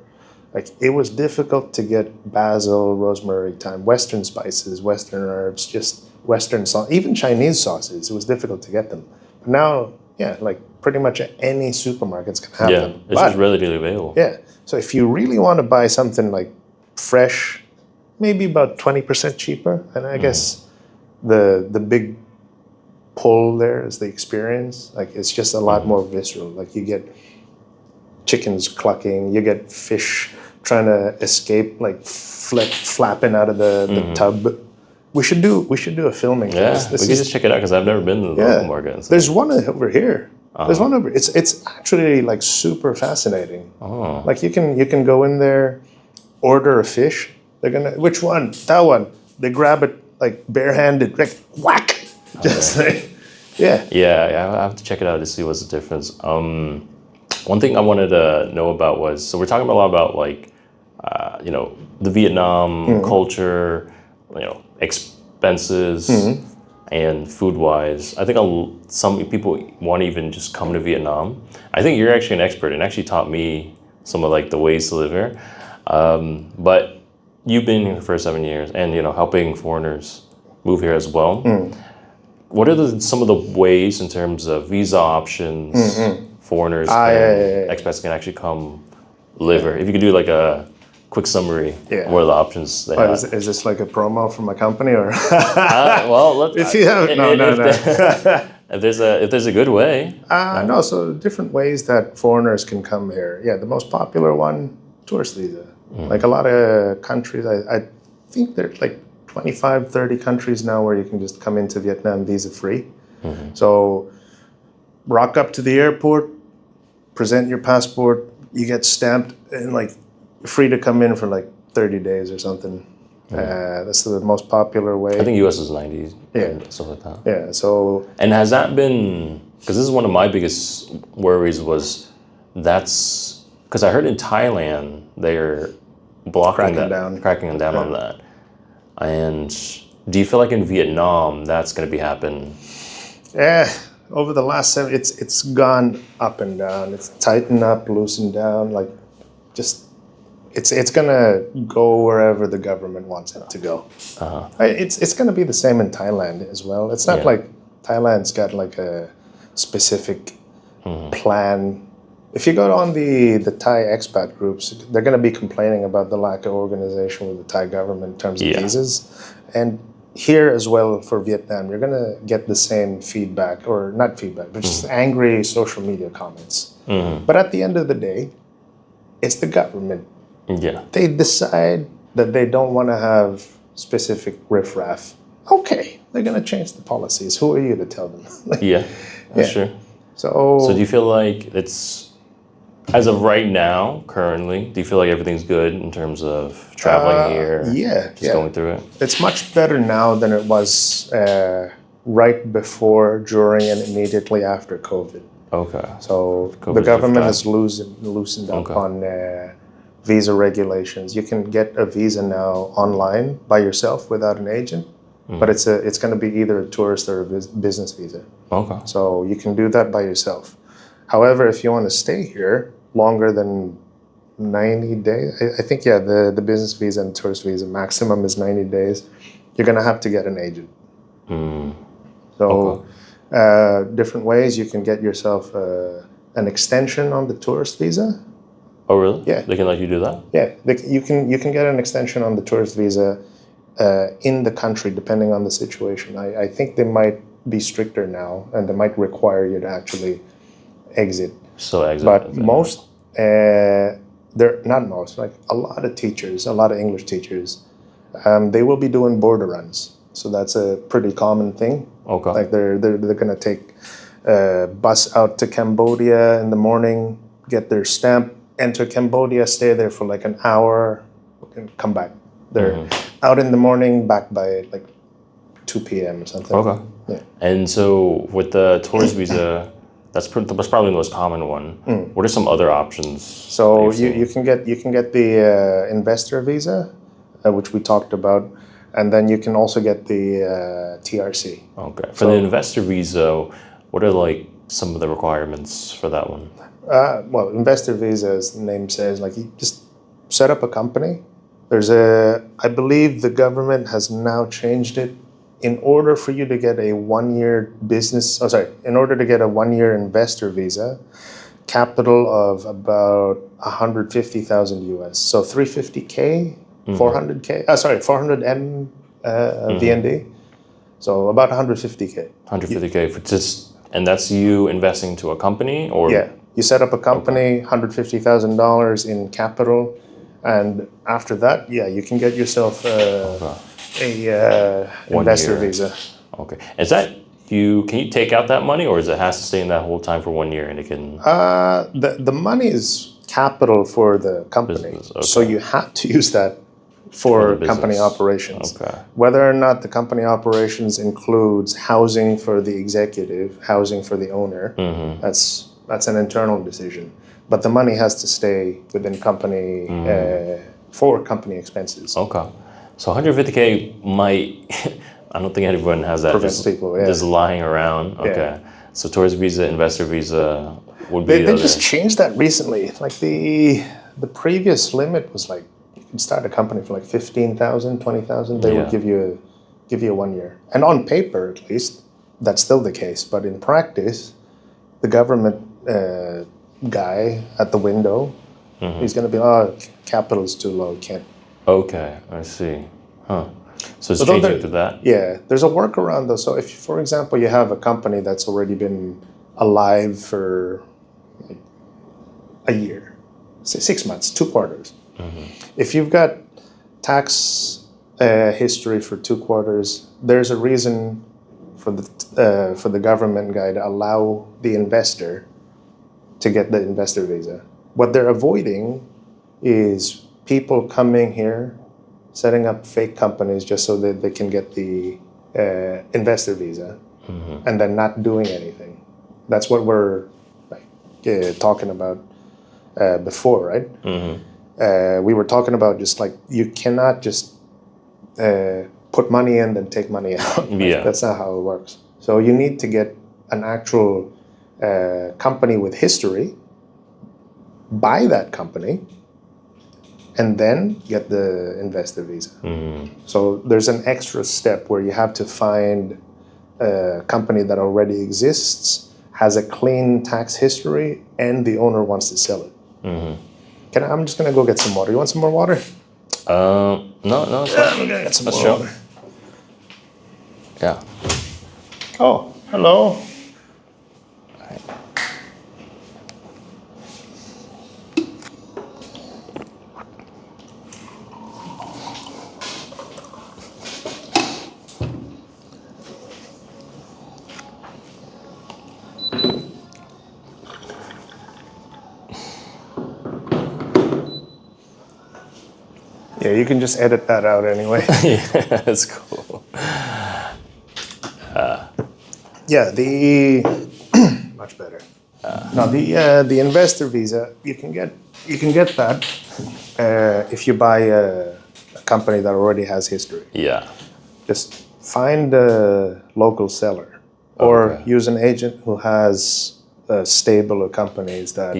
like it was difficult to get basil, rosemary, thyme, Western spices, Western herbs, just Western sauce, even Chinese sauces. It was difficult to get them. But now, yeah, like pretty much any supermarket's gonna have them. It's just readily available. Yeah. So if you really want to buy something like fresh, maybe about 20% cheaper, and I guess the big pull there is the experience. Like it's just a lot more visceral. Like you get chickens clucking, you get fish trying to escape, like flapping out of the tub. We should do a filming. Yeah, we can just check it out because I've never been to the local market. So. There's one over here. There's one over. It's actually like super fascinating. Oh. Like you can go in there, order a fish. They're gonna which one? That one. They grab it like barehanded, like whack. Just like, yeah. Yeah, I have to check it out to see what's the difference. One thing I wanted to know about was so we're talking a lot about like the Vietnam culture, expenses. And food-wise, I think some people want to even just come to Vietnam. I think you're actually an expert and actually taught me some of like the ways to live here. But you've been here for 7 years and, helping foreigners move here as well. What are some of the ways in terms of visa options foreigners expats can actually come live here? If you could do like a quick summary. Yeah. What are the options they have? Is this like a promo from a company or? Well, if you have if there's a good way. No, so different ways that foreigners can come here. Yeah, the most popular one, tourist visa. Like a lot of countries, I think there's like 25, 30 countries now where you can just come into Vietnam visa free. So rock up to the airport, present your passport, you get stamped, and like free to come in for like 30 days or something. That's the most popular way. I think US is 90, Yeah. stuff like that. Yeah, so... And has that been, because this is one of my biggest worries was that's, because I heard in Thailand they're cracking down on that. And do you feel like in Vietnam that's going to be happening? Yeah, over the last 7, it's gone up and down. It's tightened up, loosened down, like just... It's gonna go wherever the government wants it to go. It's gonna be the same in Thailand as well. It's not like Thailand's got like a specific plan. If you go on the Thai expat groups, they're gonna be complaining about the lack of organization with the Thai government in terms of visas. And here as well for Vietnam, you're gonna get the same feedback, or not feedback, but just angry social media comments. But at the end of the day, it's the government. Yeah. They decide that they don't want to have specific riffraff. Okay, they're going to change the policies. Who are you to tell them? That's true. So do you feel like it's, as of right now, currently, do you feel like everything's good in terms of traveling here? Just going through it? It's much better now than it was right before, during, and immediately after COVID. Okay. So the government has loosened up on... visa regulations. You can get a visa now online by yourself without an agent, but it's going to be either a tourist or a business visa. Okay. So you can do that by yourself. However, if you want to stay here longer than 90 days, I think, the business visa and tourist visa maximum is 90 days. You're going to have to get an agent. So different ways you can get yourself an extension on the tourist visa. Oh, really? Yeah. They can let you do that? Yeah, you can get an extension on the tourist visa in the country, depending on the situation. I think they might be stricter now, and they might require you to actually exit. So exit. But most, not most, like a lot of teachers, a lot of English teachers, they will be doing border runs. So that's a pretty common thing. Okay. Like they're going to take a bus out to Cambodia in the morning, get their stamp, enter Cambodia, stay there for like an hour, and come back. They're out in the morning, back by like 2 p.m. or something. Okay. Yeah. And so with the tourist visa, that's probably the most common one. What are some other options? So you can get the investor visa, which we talked about, and then you can also get the TRC. Okay. For the investor visa, what are like some of the requirements for that one? Well, investor visa, as the name says, like you just set up a company. I believe the government has now changed it. In order for you to get a 1-year in order to get a 1-year investor visa, capital of about 150,000 US. So 350K, 400K, 400 M VND. So about 150K. 150K for just, and that's you investing to a company, or? Yeah. You set up a company, $150,000 in capital, and after that, you can get yourself a investor visa. Okay. Is that can you take out that money, or is it has to stay in that whole time for 1 year, and it can? The money is capital for the company, so you have to use that for company operations. Okay. Whether or not the company operations includes housing for the executive, housing for the owner, that's an internal decision. But the money has to stay within company for company expenses. Okay. So 150K might, I don't think anyone has that just lying around. Okay. Yeah. So tourist visa, investor visa would be They just changed that recently. Like the previous limit was like, you could start a company for like 15,000, 20,000. They would give you a 1 year. And on paper, at least, that's still the case. But in practice, the government guy at the window, he's going to be, capital's too low, can't. Okay, I see. Huh. So it's Although changing to that? Yeah, there's a workaround though. So if, for example, you have a company that's already been alive for like a year, say 6 months, 2 quarters. If you've got tax history for 2 quarters, there's a reason for the government guy to allow the investor to get the investor visa. What they're avoiding is people coming here, setting up fake companies just so that they can get the investor visa, and then not doing anything. That's what we're talking about before, right? We were talking about just like you cannot just put money in and take money out. Yeah. That's not how it works. So you need to get an actual company with history, buy that company, and then get the investor visa. So there's an extra step where you have to find a company that already exists, has a clean tax history, and the owner wants to sell it. I'm just gonna go get some water. You want some more water? No. I'm gonna get some more water. Yeah. Oh, hello. Yeah, you can just edit that out anyway. Yeah, that's cool. Yeah, the much better. Now the investor visa, you can get that if you buy a company that already has history. Yeah. Just find a local seller or use an agent who has a stable of companies that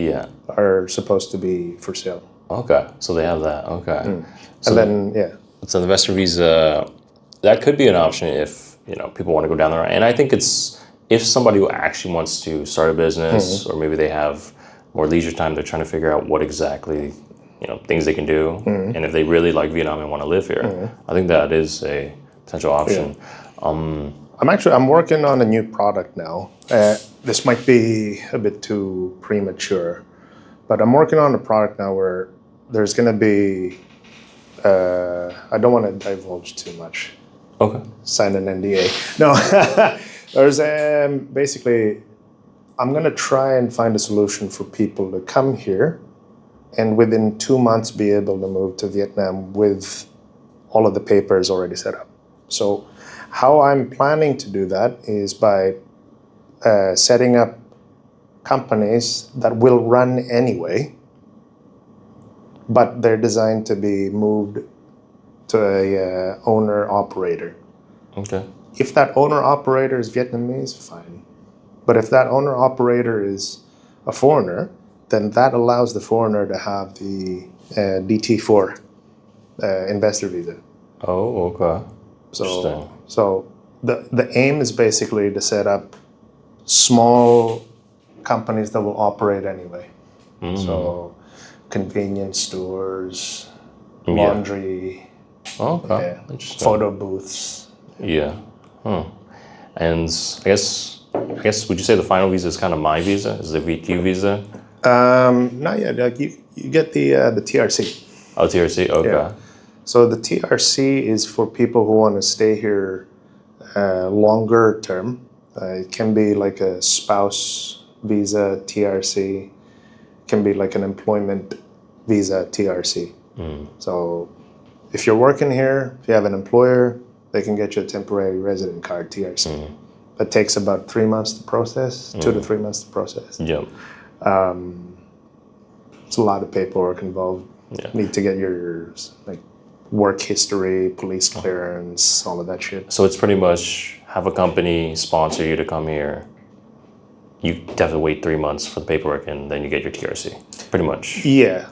are supposed to be for sale. Okay, so they have that. Okay. So And then so the investor visa, that could be an option if people want to go down there. And I think it's if somebody who actually wants to start a business, or maybe they have more leisure time, they're trying to figure out what exactly things they can do, and if they really like Vietnam and want to live here, I think that is a potential option. I'm working on a new product now. This might be a bit too premature, but I'm working on a product now where there's going to be. I don't want to divulge too much. Okay. Sign an NDA. No, there's basically, I'm going to try and find a solution for people to come here and within 2 months be able to move to Vietnam with all of the papers already set up. So how I'm planning to do that is by setting up companies that will run anyway, but they're designed to be moved to a owner-operator. Okay. If that owner-operator is Vietnamese, fine. But if that owner-operator is a foreigner, then that allows the foreigner to have the DT4 investor visa. Oh, okay. Interesting. So the aim is basically to set up small companies that will operate anyway. So convenience stores, laundry, interesting. photo booths. Yeah. And I guess would you say the final visa is kind of my visa? Is the VQ visa? Not yet. Like you get the TRC. Oh, TRC. Okay. Yeah. So the TRC is for people who want to stay here longer term. It can be like a spouse visa TRC. It can be like an employment visa TRC. So if you're working here, if you have an employer, they can get you a temporary resident card TRC. That takes about 3 months to process, 2 to 3 months to process. Yep. It's a lot of paperwork involved. Yeah. Need to get your work history, police clearance, all of that shit. So it's pretty much have a company sponsor you to come here. You definitely wait 3 months for the paperwork, and then you get your TRC. Pretty much. Yeah,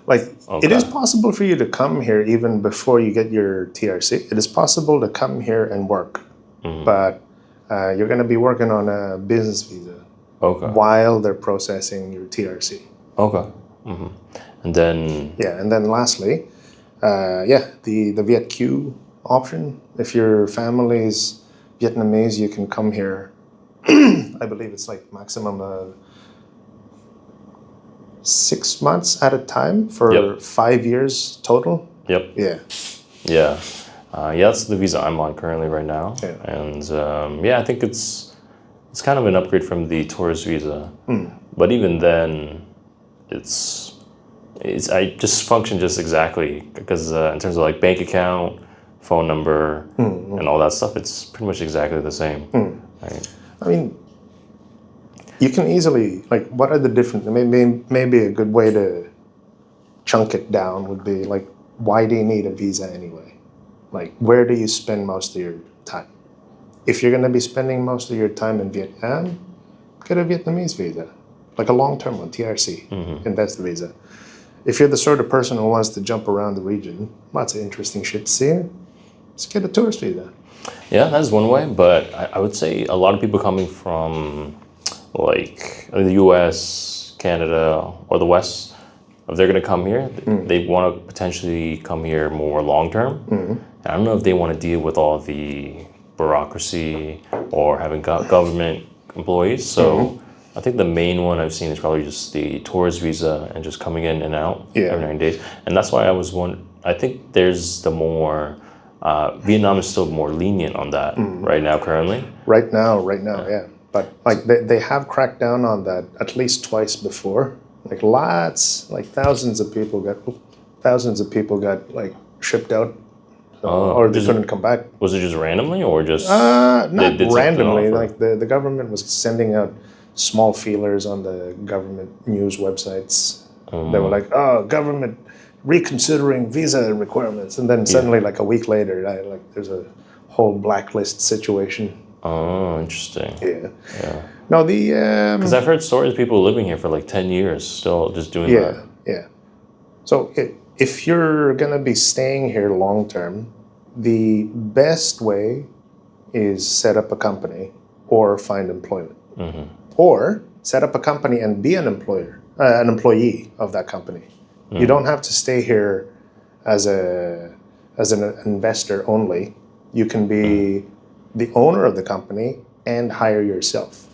it is possible for you to come here even before you get your TRC. It is possible to come here and work, but you're going to be working on a business visa while they're processing your TRC. Okay. And then... Yeah, and then lastly, the VietQ option. If your family's Vietnamese, you can come here. I believe it's like maximum 6 months at a time for 5 years total. Yep. Yeah. Yeah. That's the visa I'm on currently right now. Yeah. And I think it's kind of an upgrade from the tourist visa. But even then, I just function just exactly because in terms of like bank account, phone number, and all that stuff, it's pretty much exactly the same. Right? I mean, you can easily, like, what are the different, maybe a good way to chunk it down would be like, why do you need a visa anyway? Like, where do you spend most of your time? If you're going to be spending most of your time in Vietnam, get a Vietnamese visa, like a long-term one, TRC, invest visa. If you're the sort of person who wants to jump around the region, lots of interesting shit to see, just get a tourist visa. Yeah, that's one way, but I would say a lot of people coming from like the US, Canada, or the West, if they're going to come here, they want to potentially come here more long-term. I don't know if they want to deal with all the bureaucracy or having government employees. So I think the main one I've seen is probably just the tourist visa and just coming in and out every 9 days. And that's why I think there's the more, Vietnam is still more lenient on that right now currently. Right now, yeah. But like they have cracked down on that at least twice before. Like thousands of people got like shipped out, or they couldn't come back. Was it just randomly, or just not randomly? Like the government was sending out small feelers on the government news websites. They were like, "Oh, government reconsidering visa requirements," and then suddenly, like a week later, there's a whole blacklist situation. Oh, interesting. Yeah. No, because I've heard stories of people living here for like 10 years still just doing that. Yeah. So if you're gonna be staying here long term, the best way is set up a company or find employment, or set up a company and be an employee of that company. You don't have to stay here as an investor only. You can be the owner of the company and hire yourself.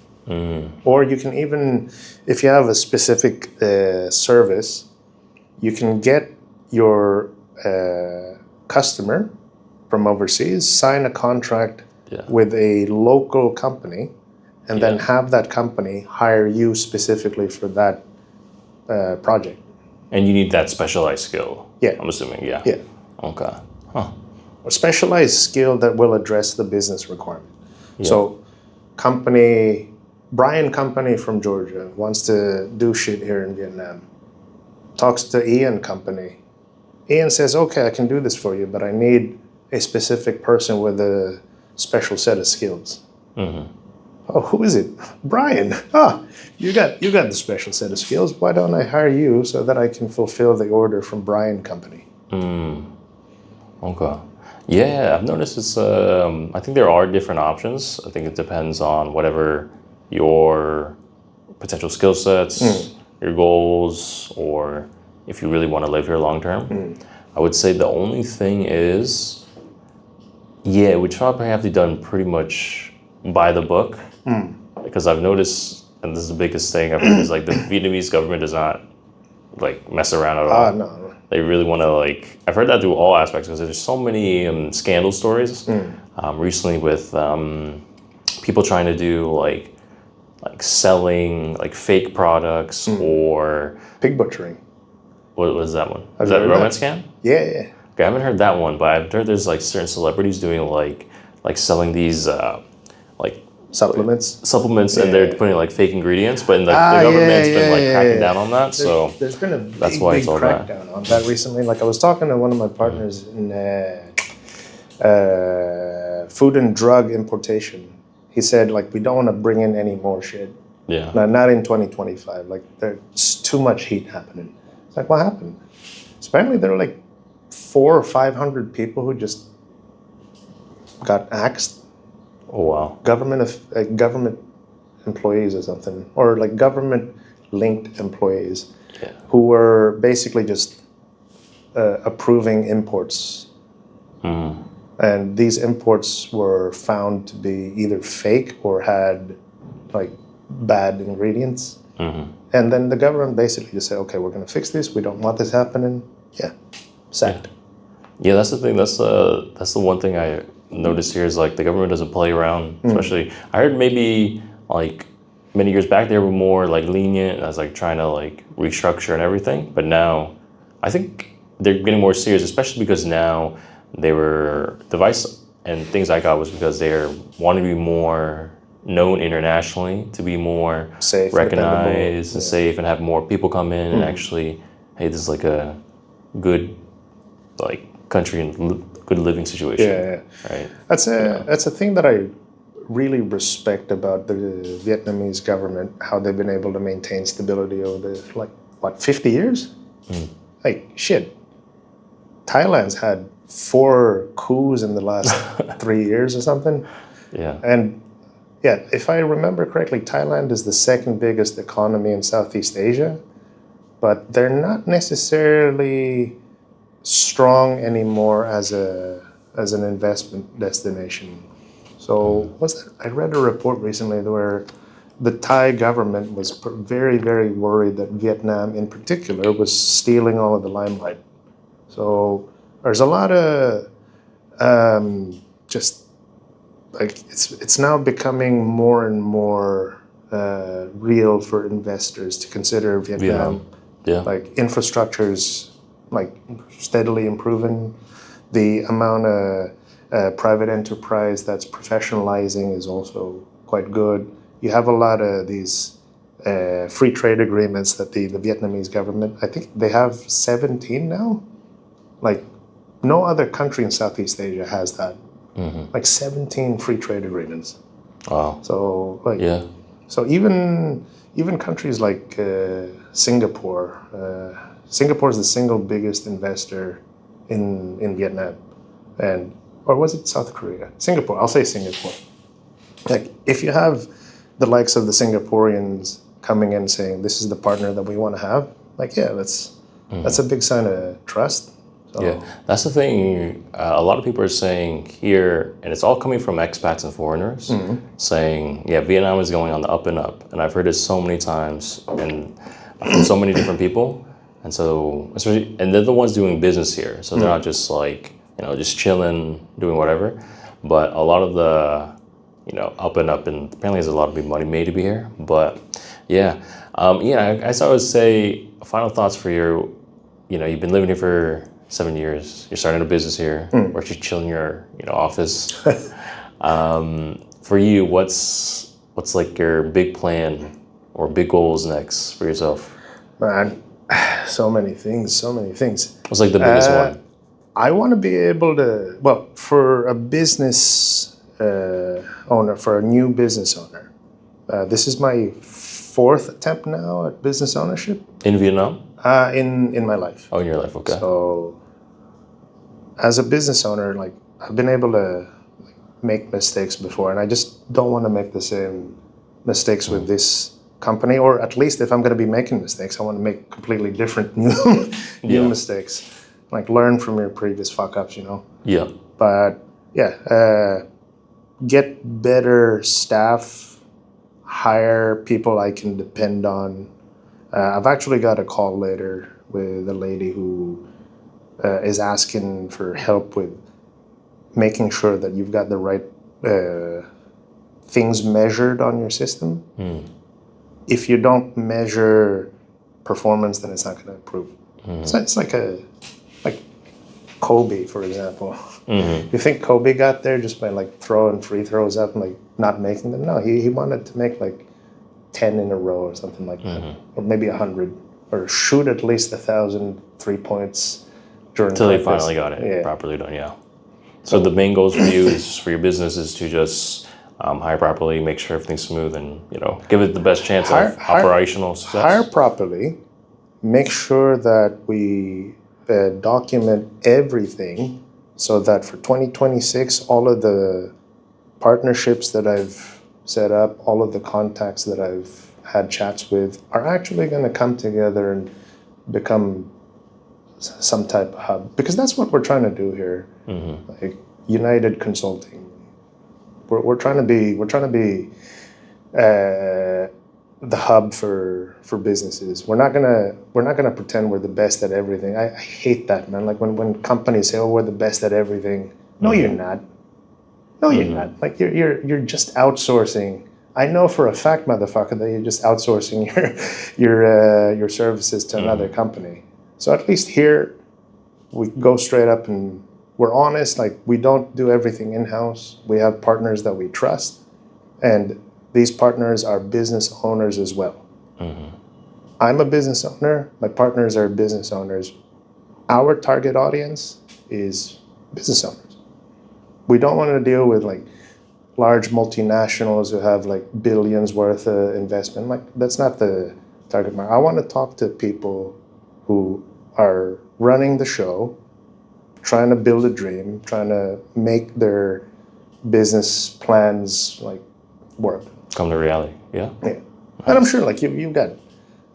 Or you can even, if you have a specific service, you can get your customer from overseas, sign a contract with a local company, and then have that company hire you specifically for that project. And you need that specialized skill. Yeah. I'm assuming, yeah. Okay. A specialized skill that will address the business requirement. Yeah. So Brian Company from Georgia wants to do shit here in Vietnam. Talks to Ian Company. Ian says, okay, I can do this for you, but I need a specific person with a special set of skills. Oh, who is it? Brian. You got the special set of skills. Why don't I hire you so that I can fulfill the order from Brian Company? Okay. Yeah, I've noticed it's, I think there are different options. I think it depends on whatever your potential skill sets, your goals, or if you really want to live here long term. I would say the only thing is, we probably have to be done pretty much by the book. Because I've noticed, and this is the biggest thing I've heard, is like the Vietnamese government does not like mess around at all. No. They really want to I've heard that through all aspects because there's so many scandal stories recently with people trying to do like selling like fake products or pig butchering. What was that one? Is that a romance scam? Yeah. Okay, I haven't heard that one, but I've heard there's like certain celebrities doing like selling these supplements, and they're putting like fake ingredients, but the government's been cracking down on that. There's been a big crackdown on that recently. Like I was talking to one of my partners in food and drug importation. He said like we don't want to bring in any more shit. Yeah. Not in 2025. Like there's too much heat happening. It's like, what happened? Apparently there were like 400 or 500 people who just got axed. Oh wow! Government employees or something, or like government-linked employees, who were basically just approving imports And these imports were found to be either fake or had like bad ingredients. And then the government basically just said, okay, we're going to fix this. We don't want this happening. Yeah, sacked. Yeah, that's the thing. That's the one thing I noticed here is like the government doesn't play around. Especially, I heard maybe like many years back they were more like lenient as like trying to like restructure and everything. But now, I think they're getting more serious, especially because now the advice and things I got was because they're wanting to be more known internationally, to be more Safe, recognized and safe, and have more people come in and actually, hey, this is like a good like country and good living situation. Yeah. Right. That's a thing that I really respect about the Vietnamese government, how they've been able to maintain stability over the 50 years? Like shit. Thailand's had 4 coups in the last 3 years or something. Yeah. And yeah, if I remember correctly, Thailand is the second biggest economy in Southeast Asia, but they're not necessarily strong anymore as an investment destination. So I read a report recently where the Thai government was very, very worried that Vietnam in particular was stealing all of the limelight. So there's a lot of just like it's now becoming more and more real for investors to consider Vietnam. Yeah. Like infrastructure's like steadily improving. The amount of private enterprise that's professionalizing is also quite good. You have a lot of these free trade agreements that the Vietnamese government, I think they have 17 now. Like no other country in Southeast Asia has that. Like 17 free trade agreements. Wow. So like Yeah. so even countries like Singapore. Singapore is the single biggest investor in Vietnam, or was it South Korea? Singapore. I'll say Singapore. Like if you have the likes of the Singaporeans coming in saying this is the partner that we want to have, like yeah, that's a big sign of trust. So, yeah, that's the thing. A lot of people are saying here, and it's all coming from expats and foreigners, saying, yeah, Vietnam is going on the up and up. And I've heard it so many times and from so many different people. And so, especially, and they're the ones doing business here. So they're not just like, just chilling, doing whatever. But a lot of the, up and up, and apparently there's a lot of big money made to be here. But yeah, I guess I would say final thoughts for you. You've been living here for 7 years. You're starting a business here, or just chilling in your office. For you, what's like your big plan or big goals next for yourself? Man, so many things. What's like the biggest one? I want to be able to, well, for a business owner, for a new business owner, this is my 4th attempt now at business ownership. In Vietnam? In my life. Oh, in your life, okay. So, as a business owner, like I've been able to make mistakes before, and I just don't want to make the same mistakes with this company, or at least if I'm going to be making mistakes, I want to make completely different new mistakes, like learn from your previous fuck ups, Yeah. But yeah, get better staff, hire people I can depend on. I've actually got a call later with a lady who is asking for help with making sure that you've got the right things measured on your system. If you don't measure performance, then it's not going to improve. So it's like Kobe, for example. You think Kobe got there just by like throwing free throws up and like not making them? No, he wanted to make like 10 in a row or something like that, or maybe 100, or shoot at least 1,000 3 points during until they practice. finally got it properly done. Yeah. So the main goals for you is for your business is to just hire properly, make sure everything's smooth, and give it the best chance of operational success. Hire properly, make sure that we document everything, so that for 2026, all of the partnerships that I've set up, all of the contacts that I've had chats with are actually going to come together and become some type of hub, because that's what we're trying to do here. Like United Consulting. We're trying to be the hub for businesses. We're not gonna pretend we're the best at everything. I hate that, man. Like when companies say, "Oh, we're the best at everything." No, you're not. No, you're not. Like you're just outsourcing. I know for a fact, motherfucker, that you're just outsourcing your services to another company. So at least here, we go straight up and we're honest. Like we don't do everything in-house. We have partners that we trust, and these partners are business owners as well. I'm a business owner. My partners are business owners. Our target audience is business owners. We don't want to deal with like large multinationals who have like billions worth of investment. Like that's not the target market. I want to talk to people who are running the show, trying to build a dream, trying to make their business plans like work. Come to reality. Yeah. Yeah. And I'm sure like you've got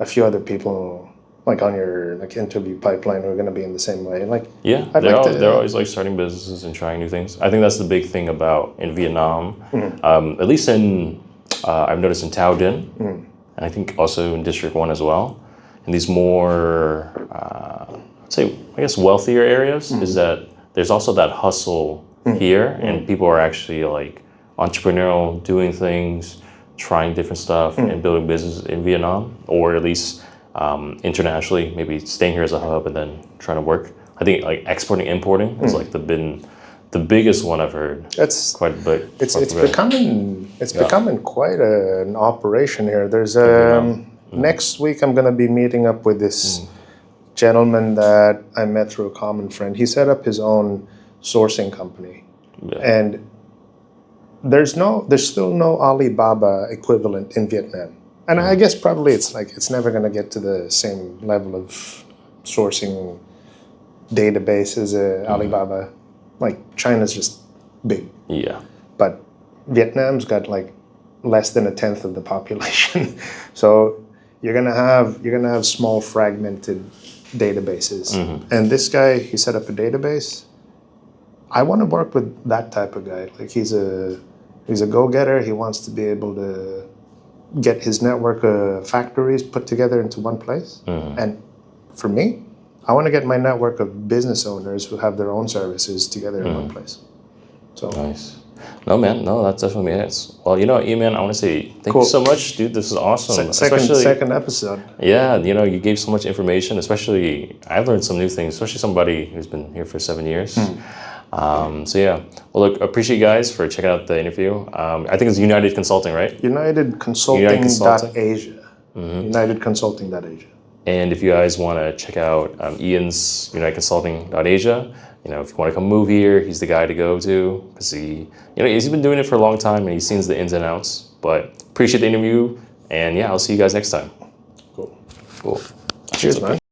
a few other people like on your like interview pipeline who are going to be in the same way. Like yeah, they're always like starting businesses and trying new things. I think that's the big thing about in Vietnam, at least in I've noticed in Thao Dinh, and I think also in District 1 as well. In these more, I'd say, I guess wealthier areas, is that there's also that hustle here, and people are actually like entrepreneurial, doing things, trying different stuff, and building business in Vietnam, or at least internationally, maybe staying here as a hub and then trying to work. I think like exporting, importing is like the biggest one I've heard. That's quite big. It's becoming quite an operation here. There's next week I'm going to be meeting up with this gentleman that I met through a common friend. He set up his own sourcing company, and there's still no Alibaba equivalent in Vietnam. And I guess probably it's never going to get to the same level of sourcing database as Alibaba. Like China's just big. Yeah. But Vietnam's got like less than a tenth of the population. So you're gonna have small fragmented databases. And this guy, he set up a database. I want to work with that type of guy. Like he's a go-getter. He wants to be able to get his network of factories put together into one place. And for me, I want to get my network of business owners who have their own services together in one place. So nice. No, man. No, that's definitely it. Well, you know, E-Man, I want to say thank you so much, dude. This is awesome. Second episode. Yeah, you know, you gave so much information. Especially, I've learned some new things. Especially somebody who's been here for 7 years. So yeah, well, look, appreciate you guys for checking out the interview. I think it's United Consulting, right? United Consulting.Asia. United Consulting.Asia. And if you guys want to check out Ian's United Consulting.Asia, you know, if you want to come move here, he's the guy to go to because he's been doing it for a long time and he's seen the ins and outs. But appreciate the interview, and yeah, I'll see you guys next time. Cool. Cheers, man.